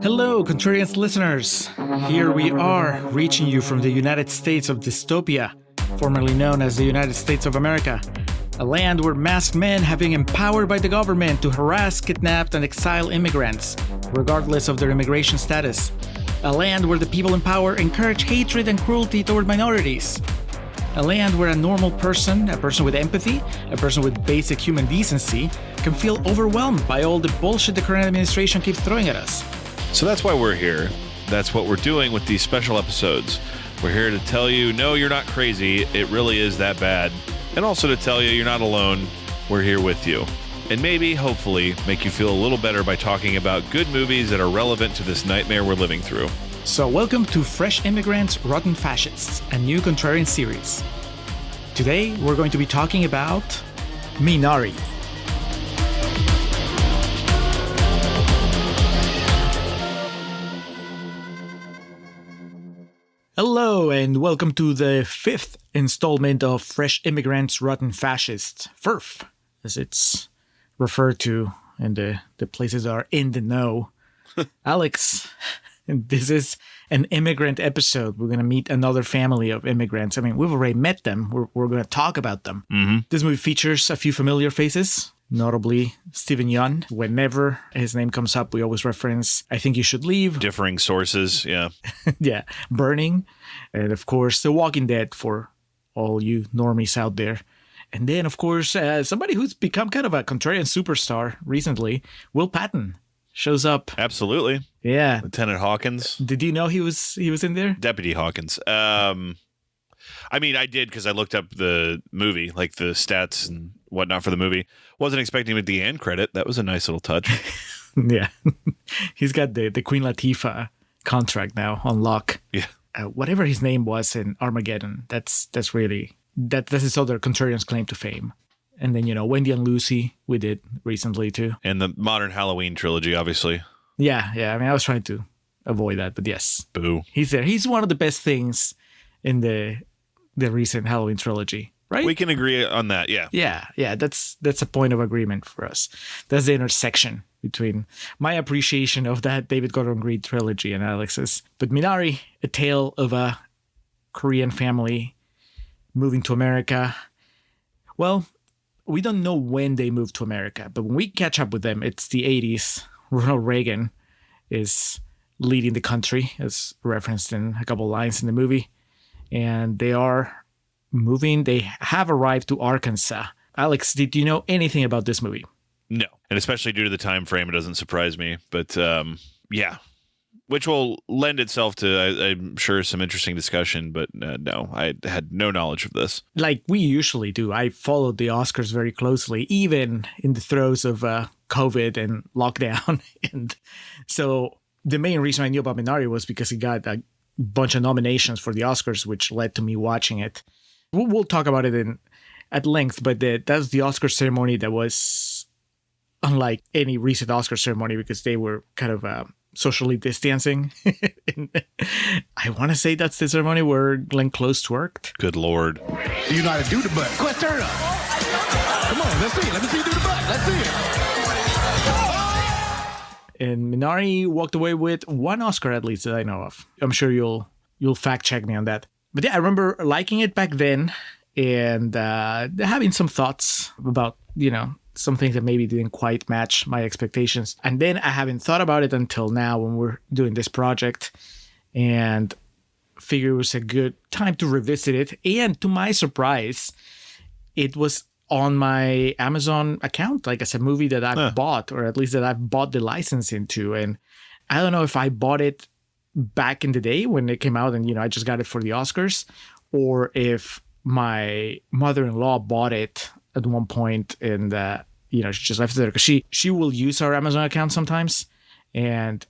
Hello, Contrarians listeners. Here we are, reaching you from the United States of Dystopia, formerly known as the United States of America, a land where masked men have been empowered by the government to harass, kidnap, and exile immigrants, regardless of their immigration status. A land where the people in power encourage hatred and cruelty toward minorities. A land where a normal person, a person with empathy, a person with basic human decency, can feel overwhelmed by all the bullshit the current administration keeps throwing at us. So that's why we're here. That's what we're doing with these special episodes. We're here to tell you, no, you're not crazy. It really is that bad. And also to tell you, you're not alone. We're here with you. And maybe, hopefully, make you feel a little better by talking about good movies that are relevant to this nightmare we're living through. So welcome to Fresh Immigrants, Rotten Fascists, a new Contrarian series. Today, we're going to be talking about Minari. Hello, and welcome to the fifth installment of Fresh Immigrants, Rotten Fascists, FIRF, as it's referred to, and the places that are in the know. Alex, this is an immigrant episode. We're going to meet another family of immigrants. I mean, we've already met them. We're going to talk about them. Mm-hmm. This movie features a few familiar faces, notably Steven Yeun. Whenever his name comes up, we always reference I Think You Should Leave. Differing sources, yeah. Yeah, Burning. And of course, The Walking Dead for all you normies out there. And then, of course, somebody who's become kind of a contrarian superstar recently, Will Patton, shows up. Absolutely. Yeah. Lieutenant Hawkins. Did you know he was in there? Deputy Hawkins. I mean, I did because I looked up the movie, like the stats and whatnot for the movie. Wasn't expecting him at the end credit. That was a nice little touch. Yeah. He's got the Queen Latifah contract now on lock. Yeah. Whatever his name was in Armageddon, that's his other Contrarian's claim to fame. And then, Wendy and Lucy, we did recently too. And the modern Halloween trilogy, obviously. Yeah. I mean, I was trying to avoid that, but yes. Boo. He's there. He's one of the best things in the recent Halloween trilogy, right? We can agree on that, yeah. Yeah. That's a point of agreement for us. That's the intersection between my appreciation of that David Gordon Green trilogy and Alex's. But Minari, a tale of a Korean family moving to America. Well, we don't know when they moved to America, but when we catch up with them, it's the 80s. Ronald Reagan is leading the country, as referenced in a couple lines in the movie. And they are moving. They have arrived to Arkansas. Alex, did you know anything about this movie? No. And especially due to the time frame, it doesn't surprise me. But yeah, which will lend itself to, I'm sure, some interesting discussion. But no, I had no knowledge of this. Like we usually do. I followed the Oscars very closely, even in the throes of COVID and lockdown. And so the main reason I knew about Minari was because it got a bunch of nominations for the Oscars, which led to me watching it. We'll talk about it at length, but that's the Oscar ceremony that was unlike any recent Oscar ceremony because they were kind of socially distancing. I want to say that's the ceremony where Glenn Close worked. Good Lord. You know how to do the butt. Quest, turn it up. Come on, let's see it. Let me see you do the butt. Let's see it. And Minari walked away with one Oscar, at least, that I know of. I'm sure you'll fact check me on that. But yeah, I remember liking it back then and having some thoughts about, some things that maybe didn't quite match my expectations. And then I haven't thought about it until now when we're doing this project and figured it was a good time to revisit it. And to my surprise, it was on my Amazon account, like as a movie that I've bought, or at least that I've bought the license into. And I don't know if I bought it back in the day when it came out and, I just got it for the Oscars, or if my mother-in-law bought it at one point and, she just left it there because she will use our Amazon account sometimes. And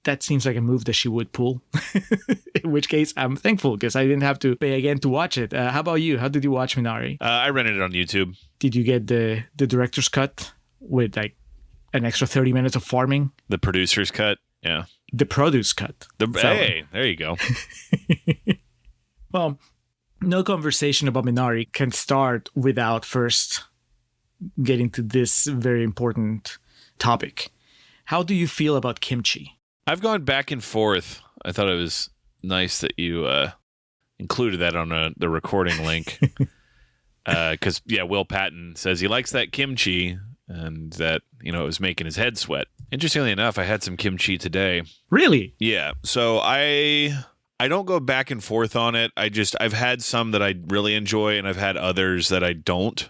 that seems like a move that she would pull, in which case I'm thankful because I didn't have to pay again to watch it. How about you? How did you watch Minari? I rented it on YouTube. Did you get the director's cut with like an extra 30 minutes of farming? The producer's cut, yeah. The produce cut. Hey, there you go. Well, no conversation about Minari can start without first getting to this very important topic. How do you feel about kimchi? I've gone back and forth. I thought it was nice that you included that on the recording link. Because, Will Patton says he likes that kimchi and that, it was making his head sweat. Interestingly enough, I had some kimchi today. Really? Yeah. So I don't go back and forth on it. I've had some that I really enjoy and I've had others that I don't.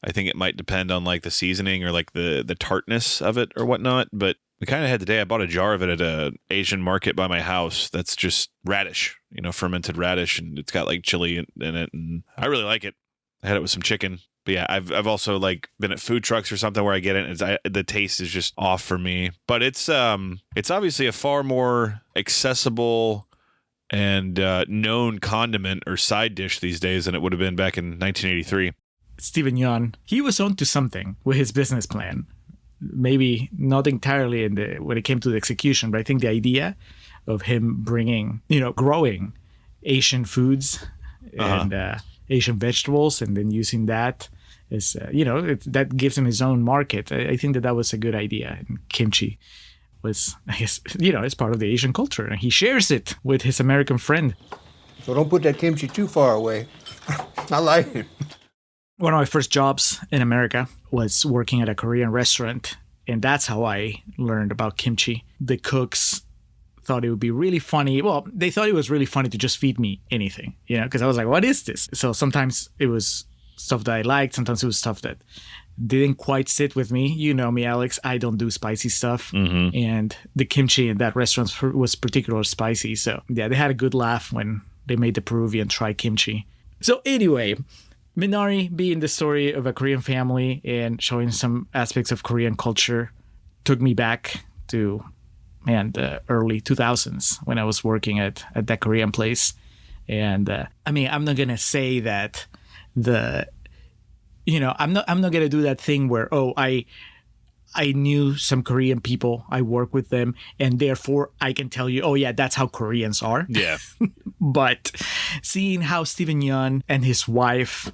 I think it might depend on like the seasoning or like the tartness of it or whatnot. But we kind of had today. I bought a jar of it at an Asian market by my house. That's just radish, fermented radish, and it's got like chili in it. And I really like it. I had it with some chicken. But yeah, I've also like been at food trucks or something where I get it. And the taste is just off for me. But it's obviously a far more accessible and known condiment or side dish these days than it would have been back in 1983. Steven Yeun, he was onto something with his business plan. Maybe not entirely when it came to the execution, but I think the idea of him bringing, growing Asian foods and Asian vegetables and then using that is, that gives him his own market. I think that was a good idea. And kimchi was, I guess, it's part of the Asian culture, and he shares it with his American friend. So don't put that kimchi too far away. I like it. One of my first jobs in America was working at a Korean restaurant, and that's how I learned about kimchi. The cooks thought it would be really funny. Well, they thought it was really funny to just feed me anything, because I was like, what is this? So sometimes it was stuff that I liked. Sometimes it was stuff that didn't quite sit with me. You know me, Alex. I don't do spicy stuff. Mm-hmm. And the kimchi in that restaurant was particularly spicy. So yeah, they had a good laugh when they made the Peruvian try kimchi. So anyway, Minari being the story of a Korean family and showing some aspects of Korean culture took me back to, the early 2000s when I was working at that Korean place. And I'm not going to say that I'm not going to do that thing where, I knew some Korean people, I work with them, and therefore I can tell you, that's how Koreans are. Yeah. But seeing how Steven Yeun and his wife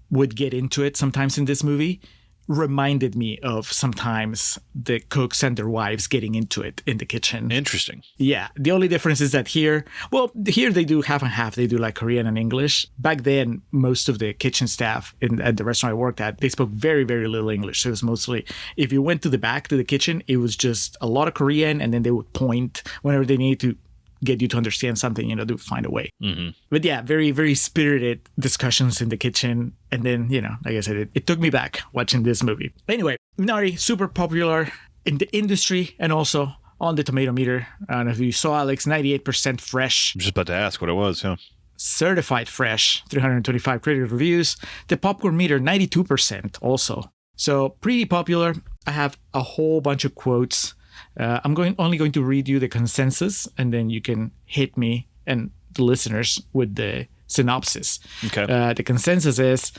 would get into it sometimes in this movie reminded me of sometimes the cooks and their wives getting into it in the kitchen. Interesting. Yeah. The only difference is that here they do half and half. They do like Korean and English. Back then, most of the kitchen staff at the restaurant I worked at, they spoke very, very little English. So it was mostly, if you went to the back to the kitchen, it was just a lot of Korean, and then they would point whenever they needed to get you to understand something, they would find a way. Mm-hmm. But yeah, very, very spirited discussions in the kitchen. And then, like I said, it took me back watching this movie. Anyway, Minari, super popular in the industry and also on the tomato meter. I don't know if you saw, Alex, 98% fresh. I'm just about to ask what it was, yeah. Certified fresh, 325 critical reviews. The popcorn meter, 92% also. So pretty popular. I have a whole bunch of quotes. I'm only going to read you the consensus, and then you can hit me and the listeners with the synopsis. Okay. The consensus is,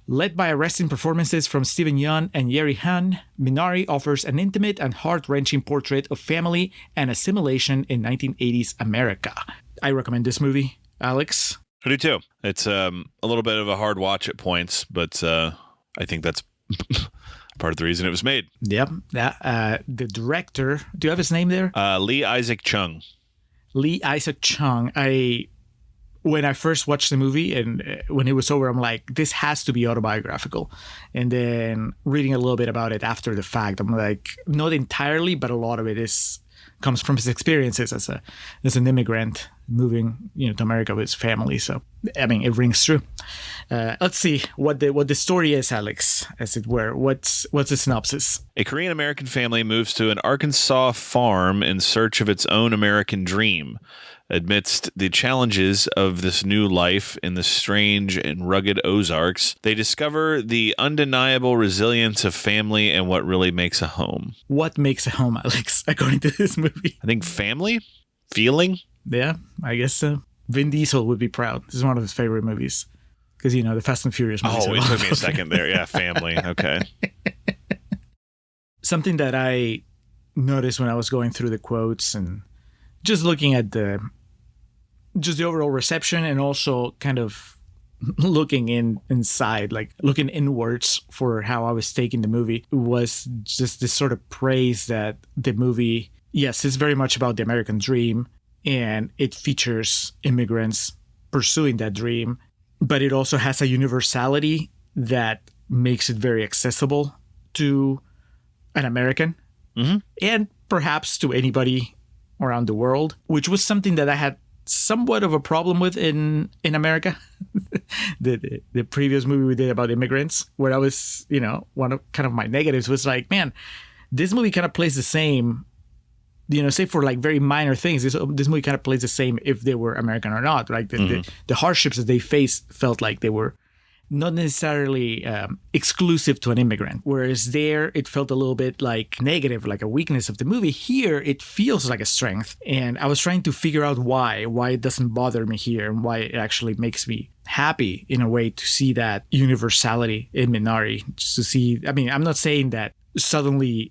led by arresting performances from Steven Yeun and Yeri Han, Minari offers an intimate and heart-wrenching portrait of family and assimilation in 1980s America. I recommend this movie. Alex? I do too. It's a little bit of a hard watch at points, but I think that's part of the reason it was made. Yep. The director, do you have his name there? Lee Isaac Chung. Lee Isaac Chung. When I first watched the movie and when it was over, I'm like, this has to be autobiographical. And then reading a little bit about it after the fact, I'm like, not entirely, but a lot of it comes from his experiences as an immigrant moving to America with his family. So it rings true. Let's see what the story is, Alex, as it were. What's the synopsis? A Korean American family moves to an Arkansas farm in search of its own American dream. Amidst the challenges of this new life in the strange and rugged Ozarks, they discover the undeniable resilience of family and what really makes a home. What makes a home, Alex, according to this movie? I think family? Feeling? Yeah, I guess so. Vin Diesel would be proud. This is one of his favorite movies. Because, the Fast and Furious movies. Oh, it took me a second there. Yeah, family. Okay. Something that I noticed when I was going through the quotes and just looking at the overall reception, and also kind of looking inside, like looking inwards for how I was taking the movie, was just this sort of praise that the movie yes, it's very much about the American dream, and it features immigrants pursuing that dream, but it also has a universality that makes it very accessible to an American and perhaps to anybody around the world, which was something that I had somewhat of a problem with in America. the previous movie we did about immigrants, where I was, one of kind of my negatives was like, man, this movie kind of plays the same, say for like very minor things, this movie kind of plays the same if they were American or not. Like the hardships that they faced felt like they were not necessarily exclusive to an immigrant. Whereas there, it felt a little bit like negative, like a weakness of the movie. Here, it feels like a strength. And I was trying to figure out why it doesn't bother me here and why it actually makes me happy in a way to see that universality in Minari. Just to see, I mean, I'm not saying that suddenly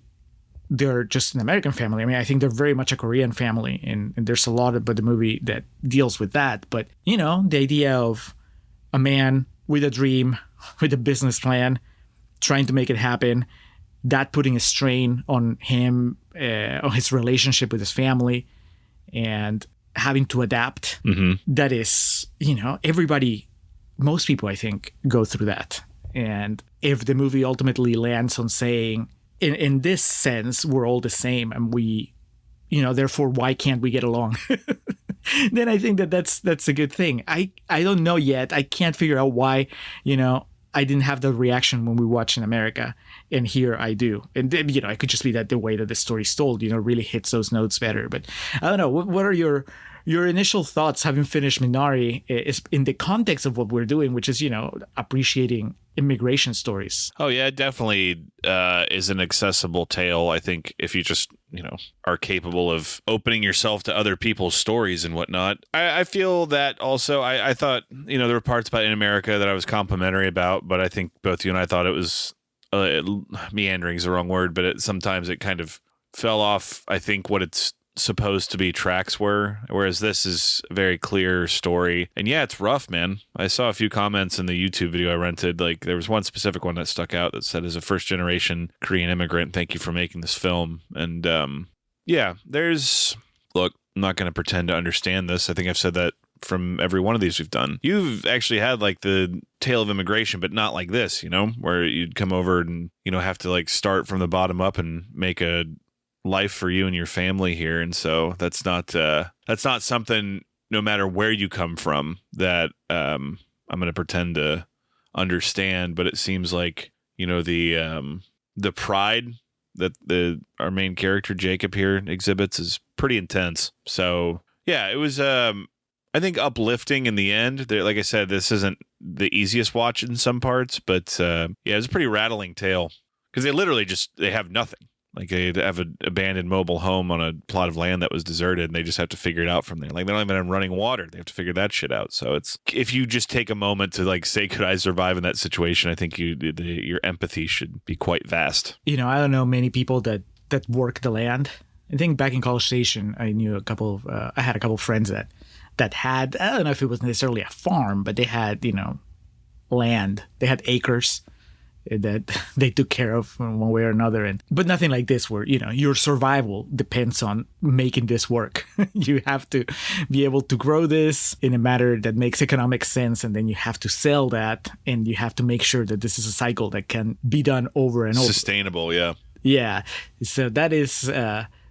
they're just an American family. I mean, I think they're very much a Korean family. And there's a lot about the movie that deals with that. But, the idea of a man with a dream, with a business plan, trying to make it happen, that putting a strain on him, on his relationship with his family, and having to adapt. That is, everybody, most people, I think, go through that. And if the movie ultimately lands on saying, in this sense, we're all the same, and we, therefore, why can't we get along? Then I think that's a good thing. I don't know yet. I can't figure out why, I didn't have the reaction when we watched in America, and here I do. And, it could just be that the way that the story's told, really hits those notes better. But I don't know. What are your initial thoughts, having finished Minari, is in the context of what we're doing, which is, appreciating immigration stories? Oh, yeah, it definitely is an accessible tale. I think if you just, are capable of opening yourself to other people's stories and whatnot. I feel that also, I thought, there were parts about In America that I was complimentary about, but I think both you and I thought it was, meandering is the wrong word, but sometimes it kind of fell off, I think, what it's supposed to be tracks were, whereas this is a very clear story. And yeah, it's rough, man. I saw a few comments in the YouTube video I rented. Like, there was one specific one that stuck out that said, as a first generation Korean immigrant, thank you for making this film. And yeah, look, I'm not going to pretend to understand this. I think I've said that from every one of these we've done. You've actually had like the tale of immigration, but not like this, where you'd come over and, have to like start from the bottom up and make a life for you and your family here. And so that's not something, no matter where you come from, that I'm going to pretend to understand. But it seems like, the pride that our main character Jacob here exhibits is pretty intense. So yeah, it was I think uplifting in the end. Like I said, this isn't the easiest watch in some parts, but yeah, it's a pretty rattling tale, because they have nothing. Like, they have an abandoned mobile home on a plot of land that was deserted, and they just have to figure it out from there. Like, they don't even have running water. They have to figure that shit out. So if you just take a moment to like say, could I survive in that situation? I think your empathy should be quite vast. I don't know many people that work the land. I think back in College Station, I knew I had a couple of friends that had, I don't know if it was necessarily a farm, but they had, land. They had acres that they took care of in one way or another. But nothing like this where, your survival depends on making this work. You have to be able to grow this in a manner that makes economic sense, and then you have to sell that, and you have to make sure that this is a cycle that can be done over and over. Sustainable, yeah. Yeah. So that is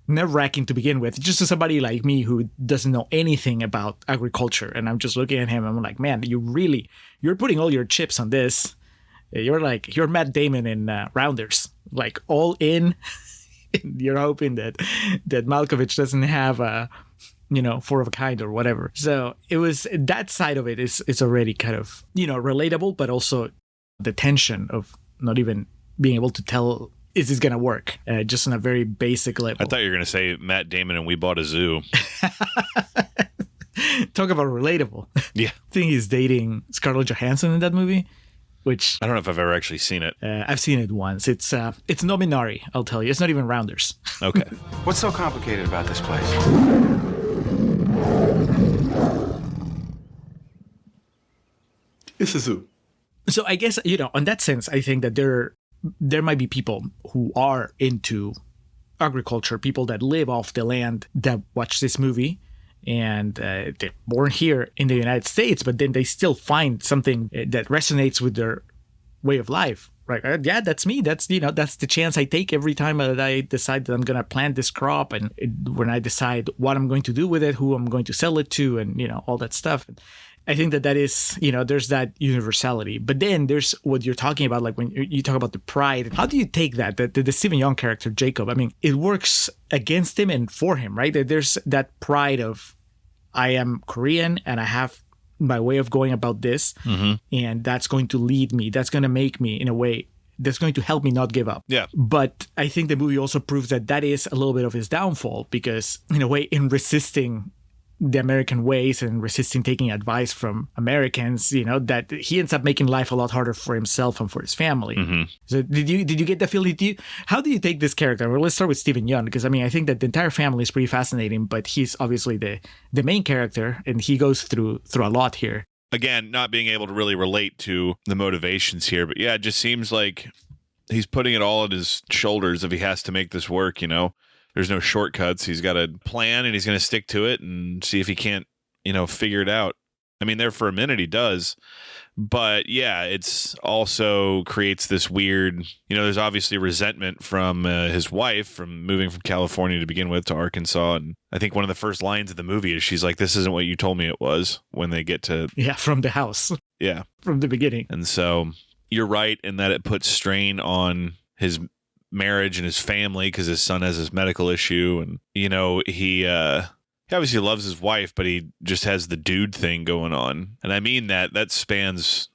nerve-wracking to begin with, just as somebody like me who doesn't know anything about agriculture. And I'm just looking at him, I'm like, man, you're putting all your chips on this. You're Matt Damon in Rounders, like all in. You're hoping that Malkovich doesn't have a, four of a kind or whatever. So it was that side of it is already kind of, relatable, but also the tension of not even being able to tell, is this going to work? Just on a very basic level. I thought you were going to say Matt Damon and We Bought a Zoo. Talk about relatable. Yeah. I think he's dating Scarlett Johansson in that movie. Which I don't know if I've ever actually seen it. I've seen it once. It's no Minari, I'll tell you. It's not even Rounders. Okay. What's so complicated about this place? It's a zoo. So I guess, in that sense, I think that there might be people who are into agriculture, people that live off the land that watch this movie. And they're born here in the United States, but then they still find something that resonates with their way of life. Right? Yeah, that's me. That's the chance I take every time that I decide that I'm going to plant this crop, and when I decide what I'm going to do with it, who I'm going to sell it to, and all that stuff. I think that is, there's that universality. But then there's what you're talking about, like when you talk about the pride. How do you take that? The Stephen Young character, Jacob, I mean, it works against him and for him, right? There's that pride of, I am Korean and I have my way of going about this. Mm-hmm. And that's going to lead me. That's going to make me, in a way, that's going to help me not give up. Yeah. But I think the movie also proves that is a little bit of his downfall, because in a way, in resisting the American ways and resisting taking advice from Americans, that he ends up making life a lot harder for himself and for his family. Mm-hmm. So did you get the feeling? How do you take this character? Well, let's start with Stephen Yeun, because I mean, I think that the entire family is pretty fascinating, but he's obviously the main character, and he goes through a lot here. Again, not being able to really relate to the motivations here, but yeah, it just seems like he's putting it all on his shoulders if he has to make this work, There's no shortcuts. He's got a plan, and he's going to stick to it and see if he can't, figure it out. I mean, there for a minute he does. But yeah, it's also creates this weird, there's obviously resentment from his wife from moving from California to begin with to Arkansas. And I think one of the first lines of the movie is she's like, "This isn't what you told me it was," when they get to. Yeah, from the house. Yeah. From the beginning. And so you're right in that it puts strain on his marriage and his family, because his son has this medical issue, and he obviously loves his wife, but he just has the dude thing going on. And I mean that spans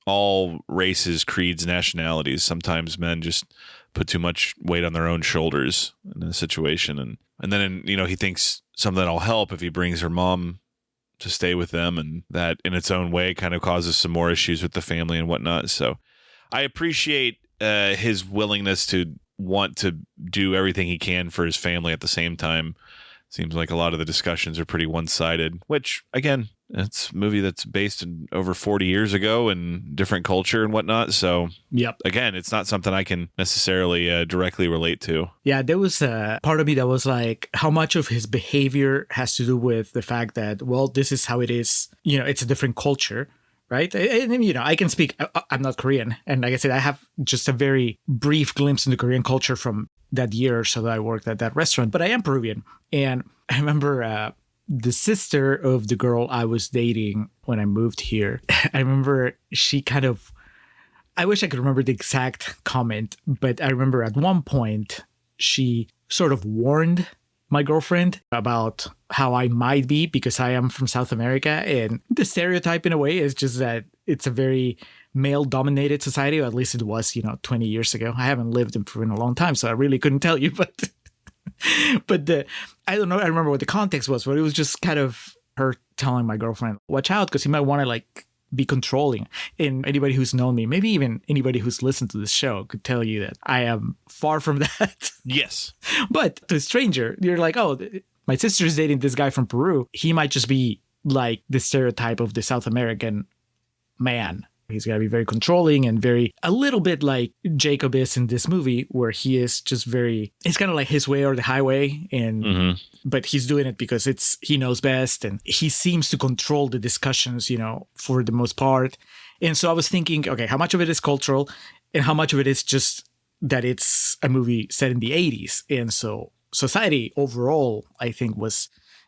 all races, creeds, nationalities. Sometimes men just put too much weight on their own shoulders in a situation, and then he thinks something that'll help if he brings her mom to stay with them, and that in its own way kind of causes some more issues with the family and whatnot. So I appreciate his willingness to want to do everything he can for his family at the same time. Seems like a lot of the discussions are pretty one-sided, which, again, it's a movie that's based in over 40 years ago and different culture and whatnot. So, yep. Again, it's not something I can necessarily directly relate to. Yeah, there was a part of me that was like, how much of his behavior has to do with the fact that, well, this is how it is. It's a different culture. Right. And, I can speak. I'm not Korean. And like I said, I have just a very brief glimpse into Korean culture from that year or so that I worked at that restaurant. But I am Peruvian. And I remember the sister of the girl I was dating when I moved here. I remember she kind of, I wish I could remember the exact comment, but I remember at one point she sort of warned my girlfriend about how I might be, because I am from South America, and the stereotype in a way is just that it's a very male-dominated society, or at least it was, 20 years ago. I haven't lived in Peru in a long time, so I really couldn't tell you, but I don't know. I remember what the context was, but it was just kind of her telling my girlfriend, watch out, because he might want to be controlling. And anybody who's known me, maybe even anybody who's listened to this show, could tell you that I am far from that. Yes. But to a stranger, you're like, oh, my sister's dating this guy from Peru. He might just be like the stereotype of the South American man. He's got to be very controlling and a little bit like Jacob is in this movie, where he is just it's kind of like his way or the highway. And, but he's doing it because he knows best, and he seems to control the discussions, for the most part. And so I was thinking, okay, how much of it is cultural and how much of it is just that it's a movie set in the 80s. And so society overall, I think,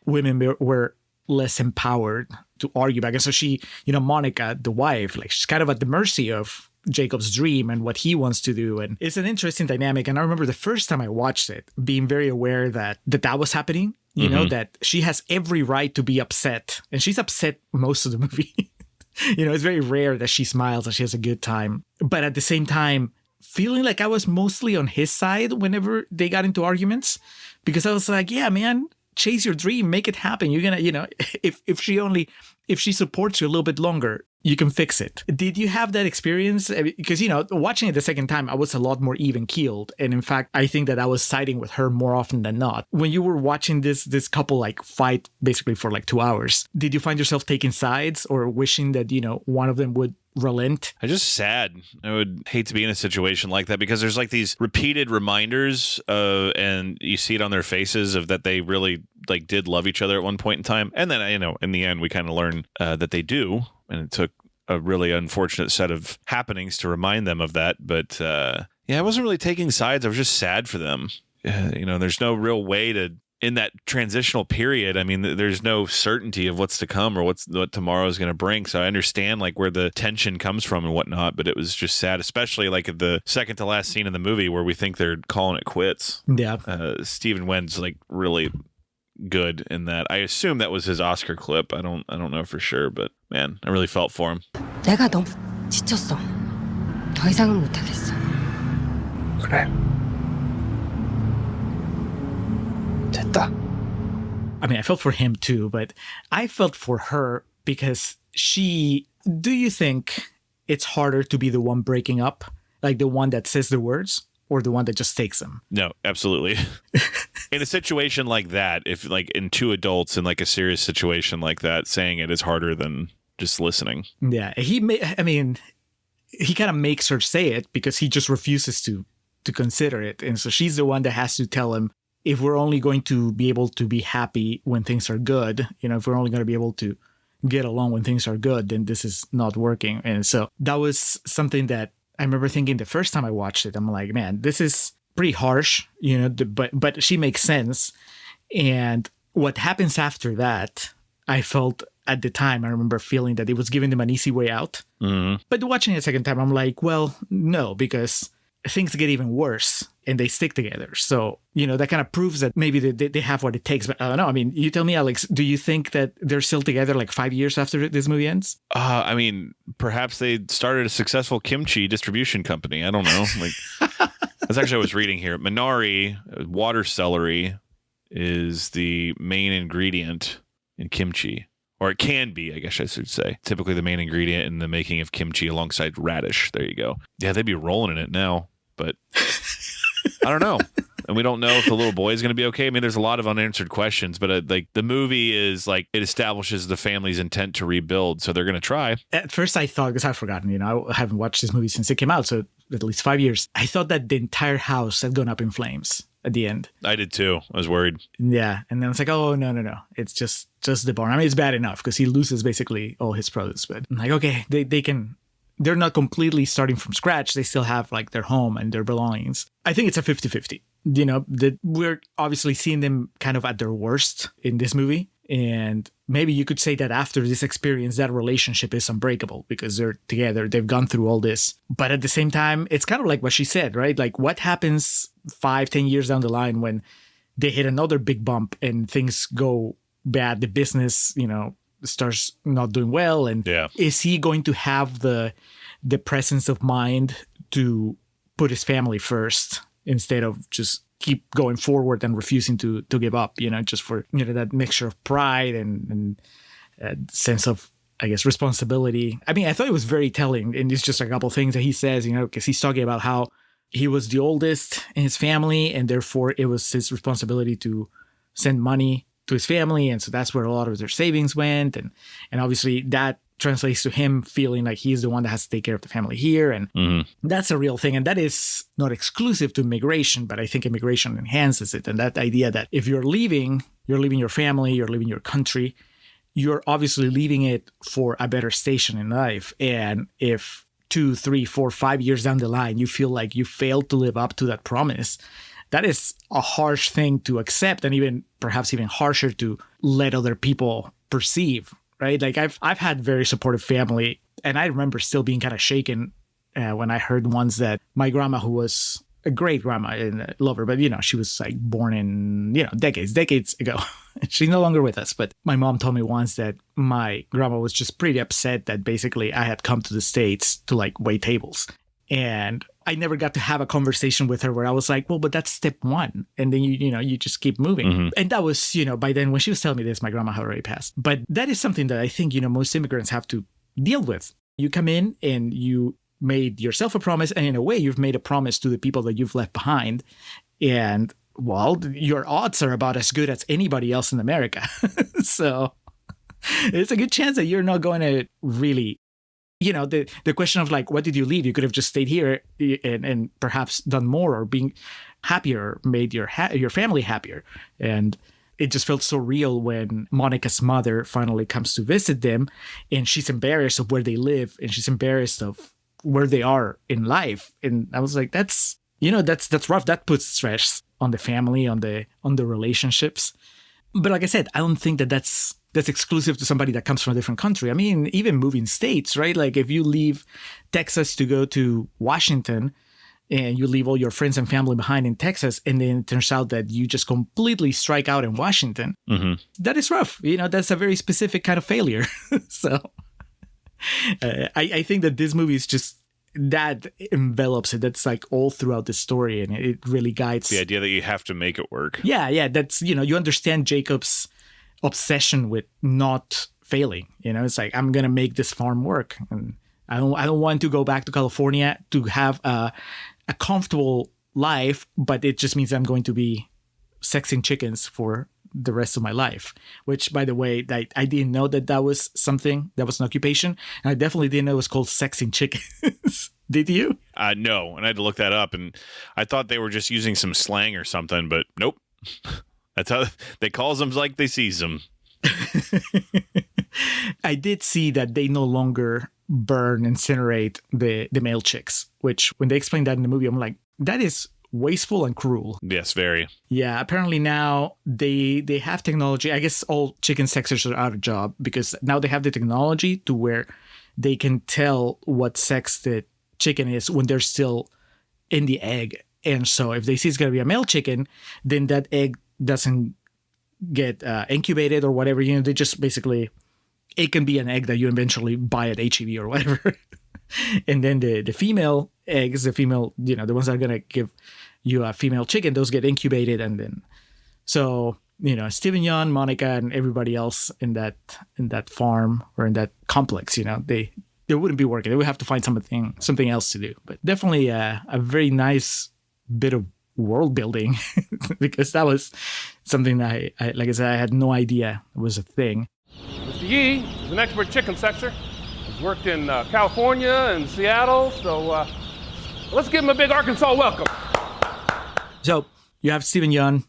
women were less empowered to argue back. And so she, Monica, the wife, she's kind of at the mercy of Jacob's dream and what he wants to do. And it's an interesting dynamic. And I remember the first time I watched it, being very aware that was happening, that she has every right to be upset. And she's upset most of the movie. It's very rare that she smiles and she has a good time. But at the same time, feeling like I was mostly on his side whenever they got into arguments, because I was like, yeah, man, chase your dream, make it happen. You're gonna, if she supports you a little bit longer, you can fix it. Did you have that experience? Because, watching it the second time, I was a lot more even keeled. And in fact, I think that I was siding with her more often than not. When you were watching this couple fight basically for 2 hours, did you find yourself taking sides or wishing that, one of them would relent. I'm just sad. I would hate to be in a situation like that because there's like these repeated reminders and you see it on their faces of that they really like did love each other at one point in time. And then, in the end, we kind of learn that they do. And it took a really unfortunate set of happenings to remind them of that. But I wasn't really taking sides. I was just sad for them. There's no real way to, in that transitional period, I mean, there's no certainty of what's to come or what tomorrow is going to bring. So I understand like where the tension comes from and whatnot, but it was just sad, especially like at the second to last scene in the movie where we think they're calling it quits. Yeah. Stephen Yeun's like really good in that. I assume that was his Oscar clip. I don't know for sure, but man, I really felt for him. 내가 너무 지쳤어. 더 이상은 못하겠어. 그래. 됐다. I mean, I felt for him too, but I felt for her because do you think it's harder to be the one breaking up, like the one that says the words, or the one that just takes them? No, absolutely. In a situation like that, if like in two adults in like a serious situation like that, saying it is harder than just listening. Yeah, he kind of makes her say it because he just refuses to consider it. And so she's the one that has to tell him, if we're only going to be able to be happy when things are good, if we're only going to be able to get along when things are good, then this is not working. And so that was something that I remember thinking the first time I watched it. I'm like, man, this is pretty harsh, but she makes sense. And what happens after that, I felt at the time, I remember feeling that it was giving them an easy way out. Mm-hmm. But watching it a second time, I'm like, well, no, because things get even worse and they stick together. So, that kind of proves that maybe they have what it takes. But I don't know. I mean, you tell me, Alex, do you think that they're still together like 5 years after this movie ends? I mean, perhaps they started a successful kimchi distribution company. I don't know. Like, that's actually what I was reading here. Minari, water celery, is the main ingredient in kimchi. Or it can be, I guess I should say. Typically the main ingredient in the making of kimchi alongside radish. There you go. Yeah, they'd be rolling in it now. But I don't know. And we don't know if the little boy is going to be okay. I mean, there's a lot of unanswered questions, but like the movie is like, it establishes the family's intent to rebuild. So they're going to try. At first I thought, because I've forgotten, I haven't watched this movie since it came out. So at least 5 years. I thought that the entire house had gone up in flames at the end. I did too. I was worried. Yeah. And then it's like, oh, no. It's just the barn. I mean, it's bad enough because he loses basically all his produce. But I'm like, okay, they're not completely starting from scratch. They still have like their home and their belongings. I think it's a 50-50. That we're obviously seeing them kind of at their worst in this movie. And maybe you could say that after this experience, that relationship is unbreakable because they're together. They've gone through all this. But at the same time, it's kind of like what she said, right? Like what happens 5-10 years down the line when they hit another big bump and things go bad, the business, starts not doing well. And is he going to have the presence of mind to put his family first instead of just keep going forward and refusing to give up, just for, that mixture of pride and sense of, I guess, responsibility. I mean, I thought it was very telling. And it's just a couple of things that he says, because he's talking about how he was the oldest in his family and therefore it was his responsibility to send money to his family. And so that's where a lot of their savings went. And obviously that translates to him feeling like he's the one that has to take care of the family here. And that's a real thing. And that is not exclusive to immigration, but I think immigration enhances it. And that idea that if you're leaving your family, you're leaving your country, you're obviously leaving it for a better station in life. And if 2, 3, 4, 5 years down the line, you feel like you failed to live up to that promise, that is a harsh thing to accept, and perhaps even harsher to let other people perceive, right? Like I've had very supportive family, and I remember still being kind of shaken when I heard once that my grandma, who was a great grandma and I love her, but she was like born in, decades ago. She's no longer with us. But my mom told me once that my grandma was just pretty upset that basically I had come to the States to like wait tables. And I never got to have a conversation with her where I was like, well, but that's step one. And then, you just keep moving. Mm-hmm. And that was, by then when she was telling me this, my grandma had already passed. But that is something that I think, most immigrants have to deal with. You come in and you made yourself a promise. And in a way, you've made a promise to the people that you've left behind. And well, your odds are about as good as anybody else in America. So it's a good chance that you're not going to really the question of like, what did you leave? You could have just stayed here and perhaps done more or being happier, made your family happier. And it just felt so real when Monica's mother finally comes to visit them, and she's embarrassed of where they live, and she's embarrassed of where they are in life. And I was like, that's rough. That puts stress on the family, on the relationships. But like I said, I don't think that's exclusive to somebody that comes from a different country. I mean, even moving states, right? Like if you leave Texas to go to Washington and you leave all your friends and family behind in Texas, and then it turns out that you just completely strike out in Washington, that is rough. That's a very specific kind of failure. So I think that this movie is just, that envelops it. That's like all throughout the story, and it really guides the idea that you have to make it work. Yeah. That's, you understand Jacob's obsession with not failing. It's like, I'm gonna make this farm work, and I don't want to go back to California to have a comfortable life, but it just means I'm going to be sexing chickens for the rest of my life. Which, by the way, I didn't know that was something, that was an occupation, and I definitely didn't know it was called sexing chickens. Did you? No, and I had to look that up, and I thought they were just using some slang or something, but nope. That's how they calls them like they sees them. I did see that they no longer burn, incinerate the male chicks, which when they explained that in the movie, I'm like, that is wasteful and cruel. Yes, very. Yeah, apparently now they have technology. I guess all chicken sexers are out of job because now they have the technology to where they can tell what sex the chicken is when they're still in the egg. And so if they see it's going to be a male chicken, then that egg doesn't get incubated or whatever. They just basically, it can be an egg that you eventually buy at HEB or whatever. And then the female eggs, the ones that are going to give you a female chicken, those get incubated. And then, so, Steven Yeun, Monica, and everybody else in that farm or in that complex, they wouldn't be working. They would have to find something else to do. But definitely a very nice bit of world building because that was something that I like I said, I had no idea was a thing. Mr. Yee is an expert chicken sexer. He's worked in California and Seattle, so let's give him a big Arkansas welcome. So you have Steven Yeun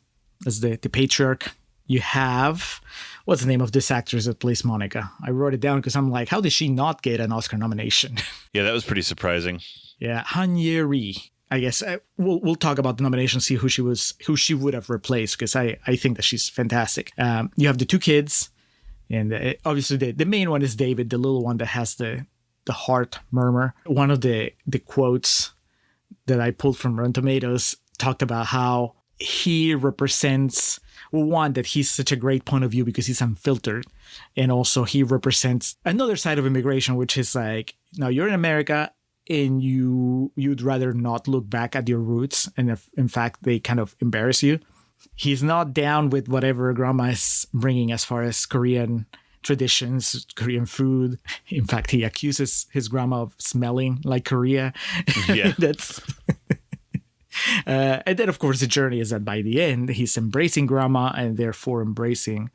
as the patriarch. You have, what's the name of this actress that plays Monica? I wrote it down because I'm like, how did she not get an Oscar nomination? Yeah, that was pretty surprising. Yeah, Han Ye-ri. I guess we'll talk about the nomination, see who she would have replaced, because I think that she's fantastic. You have the two kids, and obviously the main one is David, the little one that has the heart murmur. One of the quotes that I pulled from Rotten Tomatoes talked about how he represents, one, that he's such a great point of view because he's unfiltered, and also he represents another side of immigration, which is like, now you're in America and you'd rather not look back at your roots, and if in fact they kind of embarrass you. He's not down with whatever grandma is bringing as far as Korean traditions, Korean food. In fact, he accuses his grandma of smelling like Korea. Yeah. That's and then of course the journey is that by the end he's embracing grandma and therefore embracing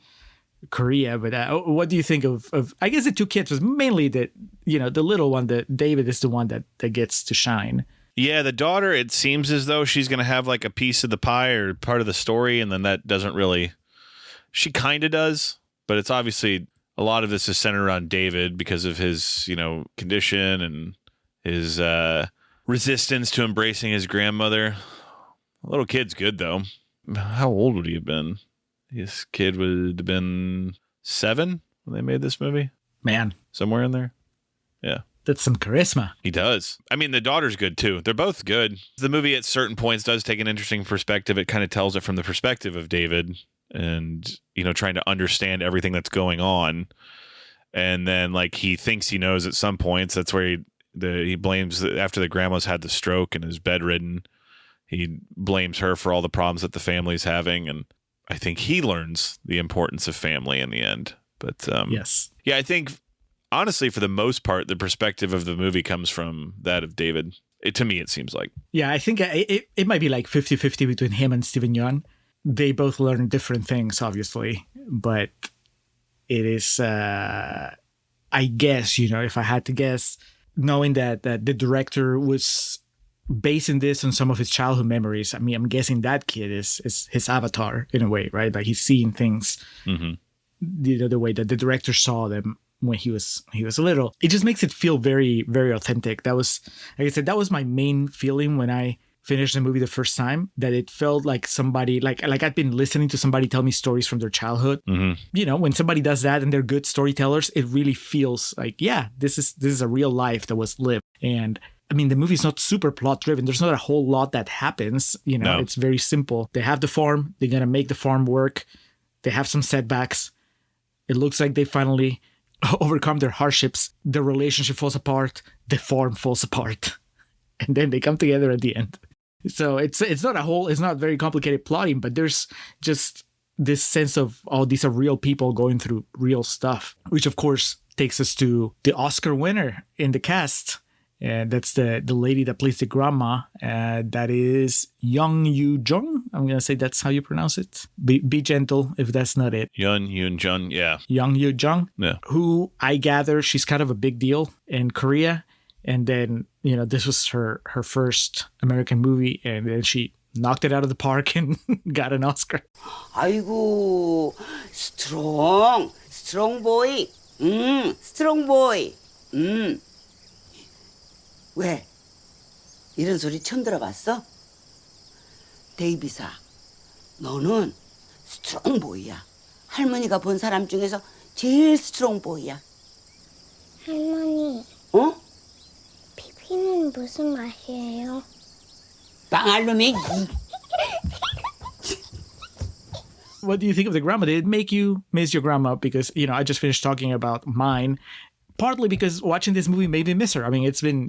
Korea. But what do you think of I guess the two kids was mainly the little one, that David is the one that gets to shine. Yeah, the daughter, it seems as though she's going to have like a piece of the pie or part of the story, and then that doesn't really, she kind of does, but it's obviously a lot of this is centered around David because of his, condition and his resistance to embracing his grandmother. The little kid's good though. How old would he have been? This kid would have been 7 when they made this movie. Man. Somewhere in there. Yeah. That's some charisma. He does. I mean, the daughter's good too. They're both good. The movie at certain points does take an interesting perspective. It kind of tells it from the perspective of David and, trying to understand everything that's going on. And then like he thinks he knows at some points. That's where he blames after the grandma's had the stroke and is bedridden. He blames her for all the problems that the family's having. And I think he learns the importance of family in the end. But yes. Yeah, I think honestly, for the most part, the perspective of the movie comes from that of David. To me, it seems like. Yeah, I think it might be like 50-50 between him and Steven Yeun. They both learn different things, obviously, but it is I guess, if I had to guess, knowing that the director was basing this on some of his childhood memories, I mean, I'm guessing that kid is his avatar in a way, right? Like he's seeing things the way that the director saw them when he was little. It just makes it feel very, very authentic. That was, like I said, that was my main feeling when I finished the movie the first time, that it felt like somebody, like I'd been listening to somebody tell me stories from their childhood. When somebody does that and they're good storytellers, it really feels like, yeah, this is a real life that was lived. And I mean, the movie's not super plot driven. There's not a whole lot that happens. No. It's very simple. They have the farm. They're going to make the farm work. They have some setbacks. It looks like they finally overcome their hardships. The relationship falls apart. The farm falls apart. And then they come together at the end. So it's not very complicated plotting, but there's just this sense of, oh, these are real people going through real stuff, which of course takes us to the Oscar winner in the cast. And that's the lady that plays the grandma. That is Youn Yuh-jung. I'm going to say that's how you pronounce it. Be gentle if that's not it. Youn Yuh-jung, yeah. Youn Yuh-jung, yeah. Who I gather she's kind of a big deal in Korea. And then, this was her first American movie. And then she knocked it out of the park and got an Oscar. 아이고, strong boy. Strong boy. 왜? 이런 소리 처음 들어봤어? 데이비사, 너는 스트롱보이야. 할머니가 본 사람 중에서 제일 스트롱보이야. 할머니, 피피는 무슨 맛이에요? 빵알루미. What do you think of the grandma? Did it make you miss your grandma? Because, I just finished talking about mine. Partly because watching this movie made me miss her. I mean, it's been,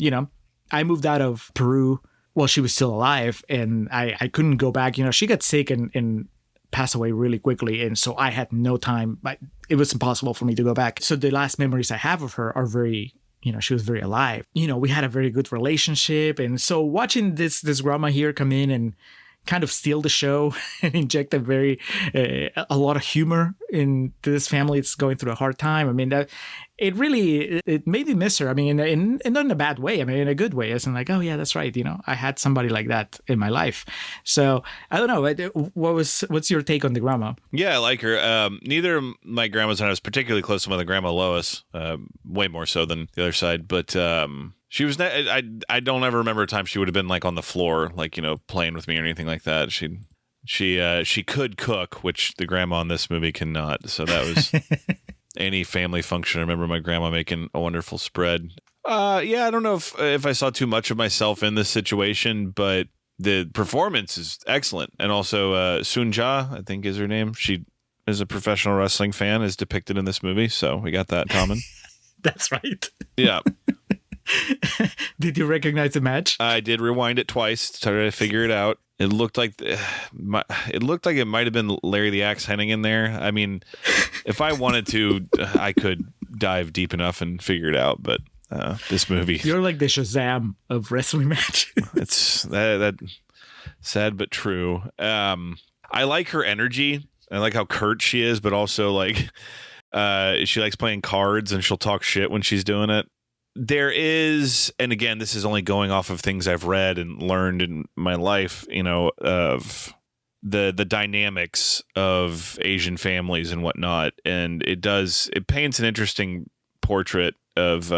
I moved out of Peru while she was still alive, and I couldn't go back. She got sick and passed away really quickly, and so I had no time. It was impossible for me to go back. So the last memories I have of her are very, she was very alive. We had a very good relationship, and so watching this grandma here come in and kind of steal the show and inject a lot of humor into this family. It's going through a hard time. I mean, that it made me miss her. I mean, not in a bad way. I mean, in a good way. As in like, oh yeah, that's right. I had somebody like that in my life. So I don't know. What's your take on the grandma? Yeah, I like her. Neither of my grandmas and I was particularly close to my grandma Lois, way more so than the other side. But she was. I don't ever remember a time she would have been like on the floor, like playing with me or anything like that. She could cook, which the grandma in this movie cannot. So that was any family function. I remember my grandma making a wonderful spread. Yeah, I don't know if I saw too much of myself in this situation, but the performance is excellent. And also Sun Ja, I think is her name. She is a professional wrestling fan, is depicted in this movie. So we got that common. That's right. Yeah. Did you recognize the match? I did rewind it twice to try to figure it out. It looked like it might have been Larry the Axe Hennig in there. I mean, if I wanted to, I could dive deep enough and figure it out. But this movie, you're like the Shazam of wrestling match. It's that sad but true. I like her energy. I like how curt she is, but also like she likes playing cards and she'll talk shit when she's doing it. There is, and again, this is only going off of things I've read and learned in my life, of the dynamics of Asian families and whatnot. And it paints an interesting portrait of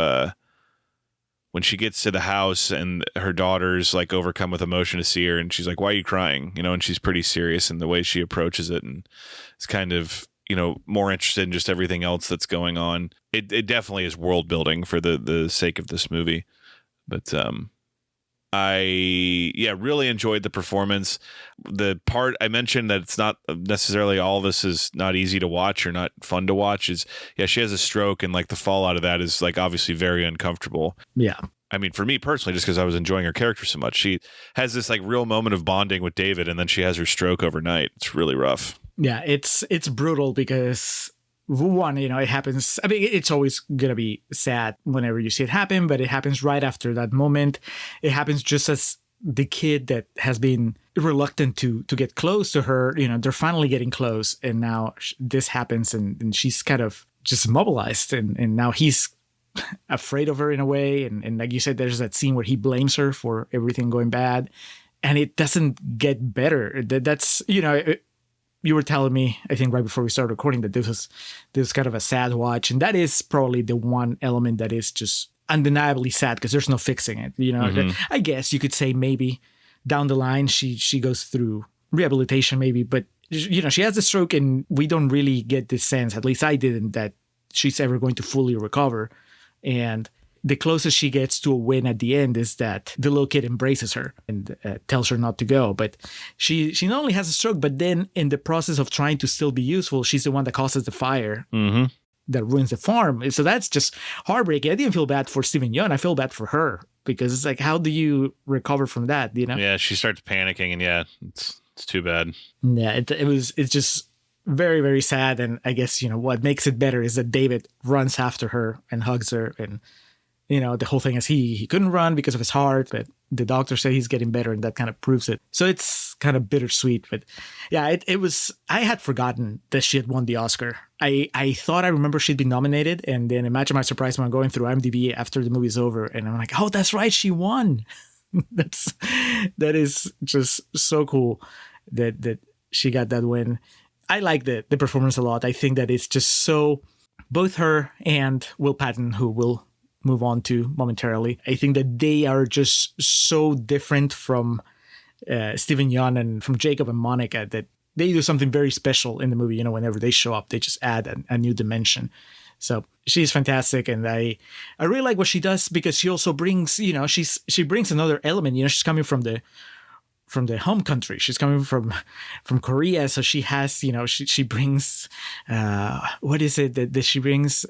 when she gets to the house and her daughter's like overcome with emotion to see her. And she's like, why are you crying? And she's pretty serious in the way she approaches it. And it's kind of, more interested in just everything else that's going on. It definitely is world building for the sake of this movie. But I really enjoyed the performance. The part I mentioned that it's not necessarily all of this is not easy to watch or not fun to watch is, she has a stroke and like the fallout of that is like obviously very uncomfortable. Yeah. I mean, for me personally, just because I was enjoying her character so much, she has this like real moment of bonding with David and then she has her stroke overnight. It's really rough. Yeah, it's brutal because one, it happens. I mean, it's always going to be sad whenever you see it happen, but it happens right after that moment. It happens just as the kid that has been reluctant to get close to her, they're finally getting close. And now this happens and she's kind of just mobilized, and now he's afraid of her in a way. And like you said, there's that scene where he blames her for everything going bad, and it doesn't get better. That's, you were telling me, I think right before we started recording, that this was kind of a sad watch. And that is probably the one element that is just undeniably sad, because there's no fixing it. I guess you could say maybe down the line she goes through rehabilitation maybe, but she has a stroke and we don't really get this sense, at least I didn't, that she's ever going to fully recover. And the closest she gets to a win at the end is that the little kid embraces her and tells her not to go. But she not only has a stroke, but then in the process of trying to still be useful, she's the one that causes the fire that ruins the farm. So that's just heartbreaking. I didn't feel bad for Steven Yeun. I feel bad for her, because it's like, how do you recover from that? Yeah, she starts panicking, and it's too bad. Yeah, it's just very, very sad. And I guess, what makes it better is that David runs after her and hugs her, and the whole thing is he couldn't run because of his heart, but the doctor said he's getting better, and that kind of proves it. So it's kind of bittersweet. But yeah, it was, I had forgotten that she had won the Oscar. I thought I remember she'd been nominated, and then imagine my surprise when I'm going through IMDb after the movie's over, and I'm like, oh, that's right, she won. That is just so cool that she got that win. I like the performance a lot. I think that it's just so, both her and Will Patton, who will move on to momentarily, I think that they are just so different from Steven Yeun and from Jacob and Monica, that they do something very special in the movie. Whenever they show up, they just add a new dimension. So she's fantastic, and I really like what she does, because she also brings, she brings another element. She's coming from the home country. She's coming from Korea, so she has, she brings what is it that she brings?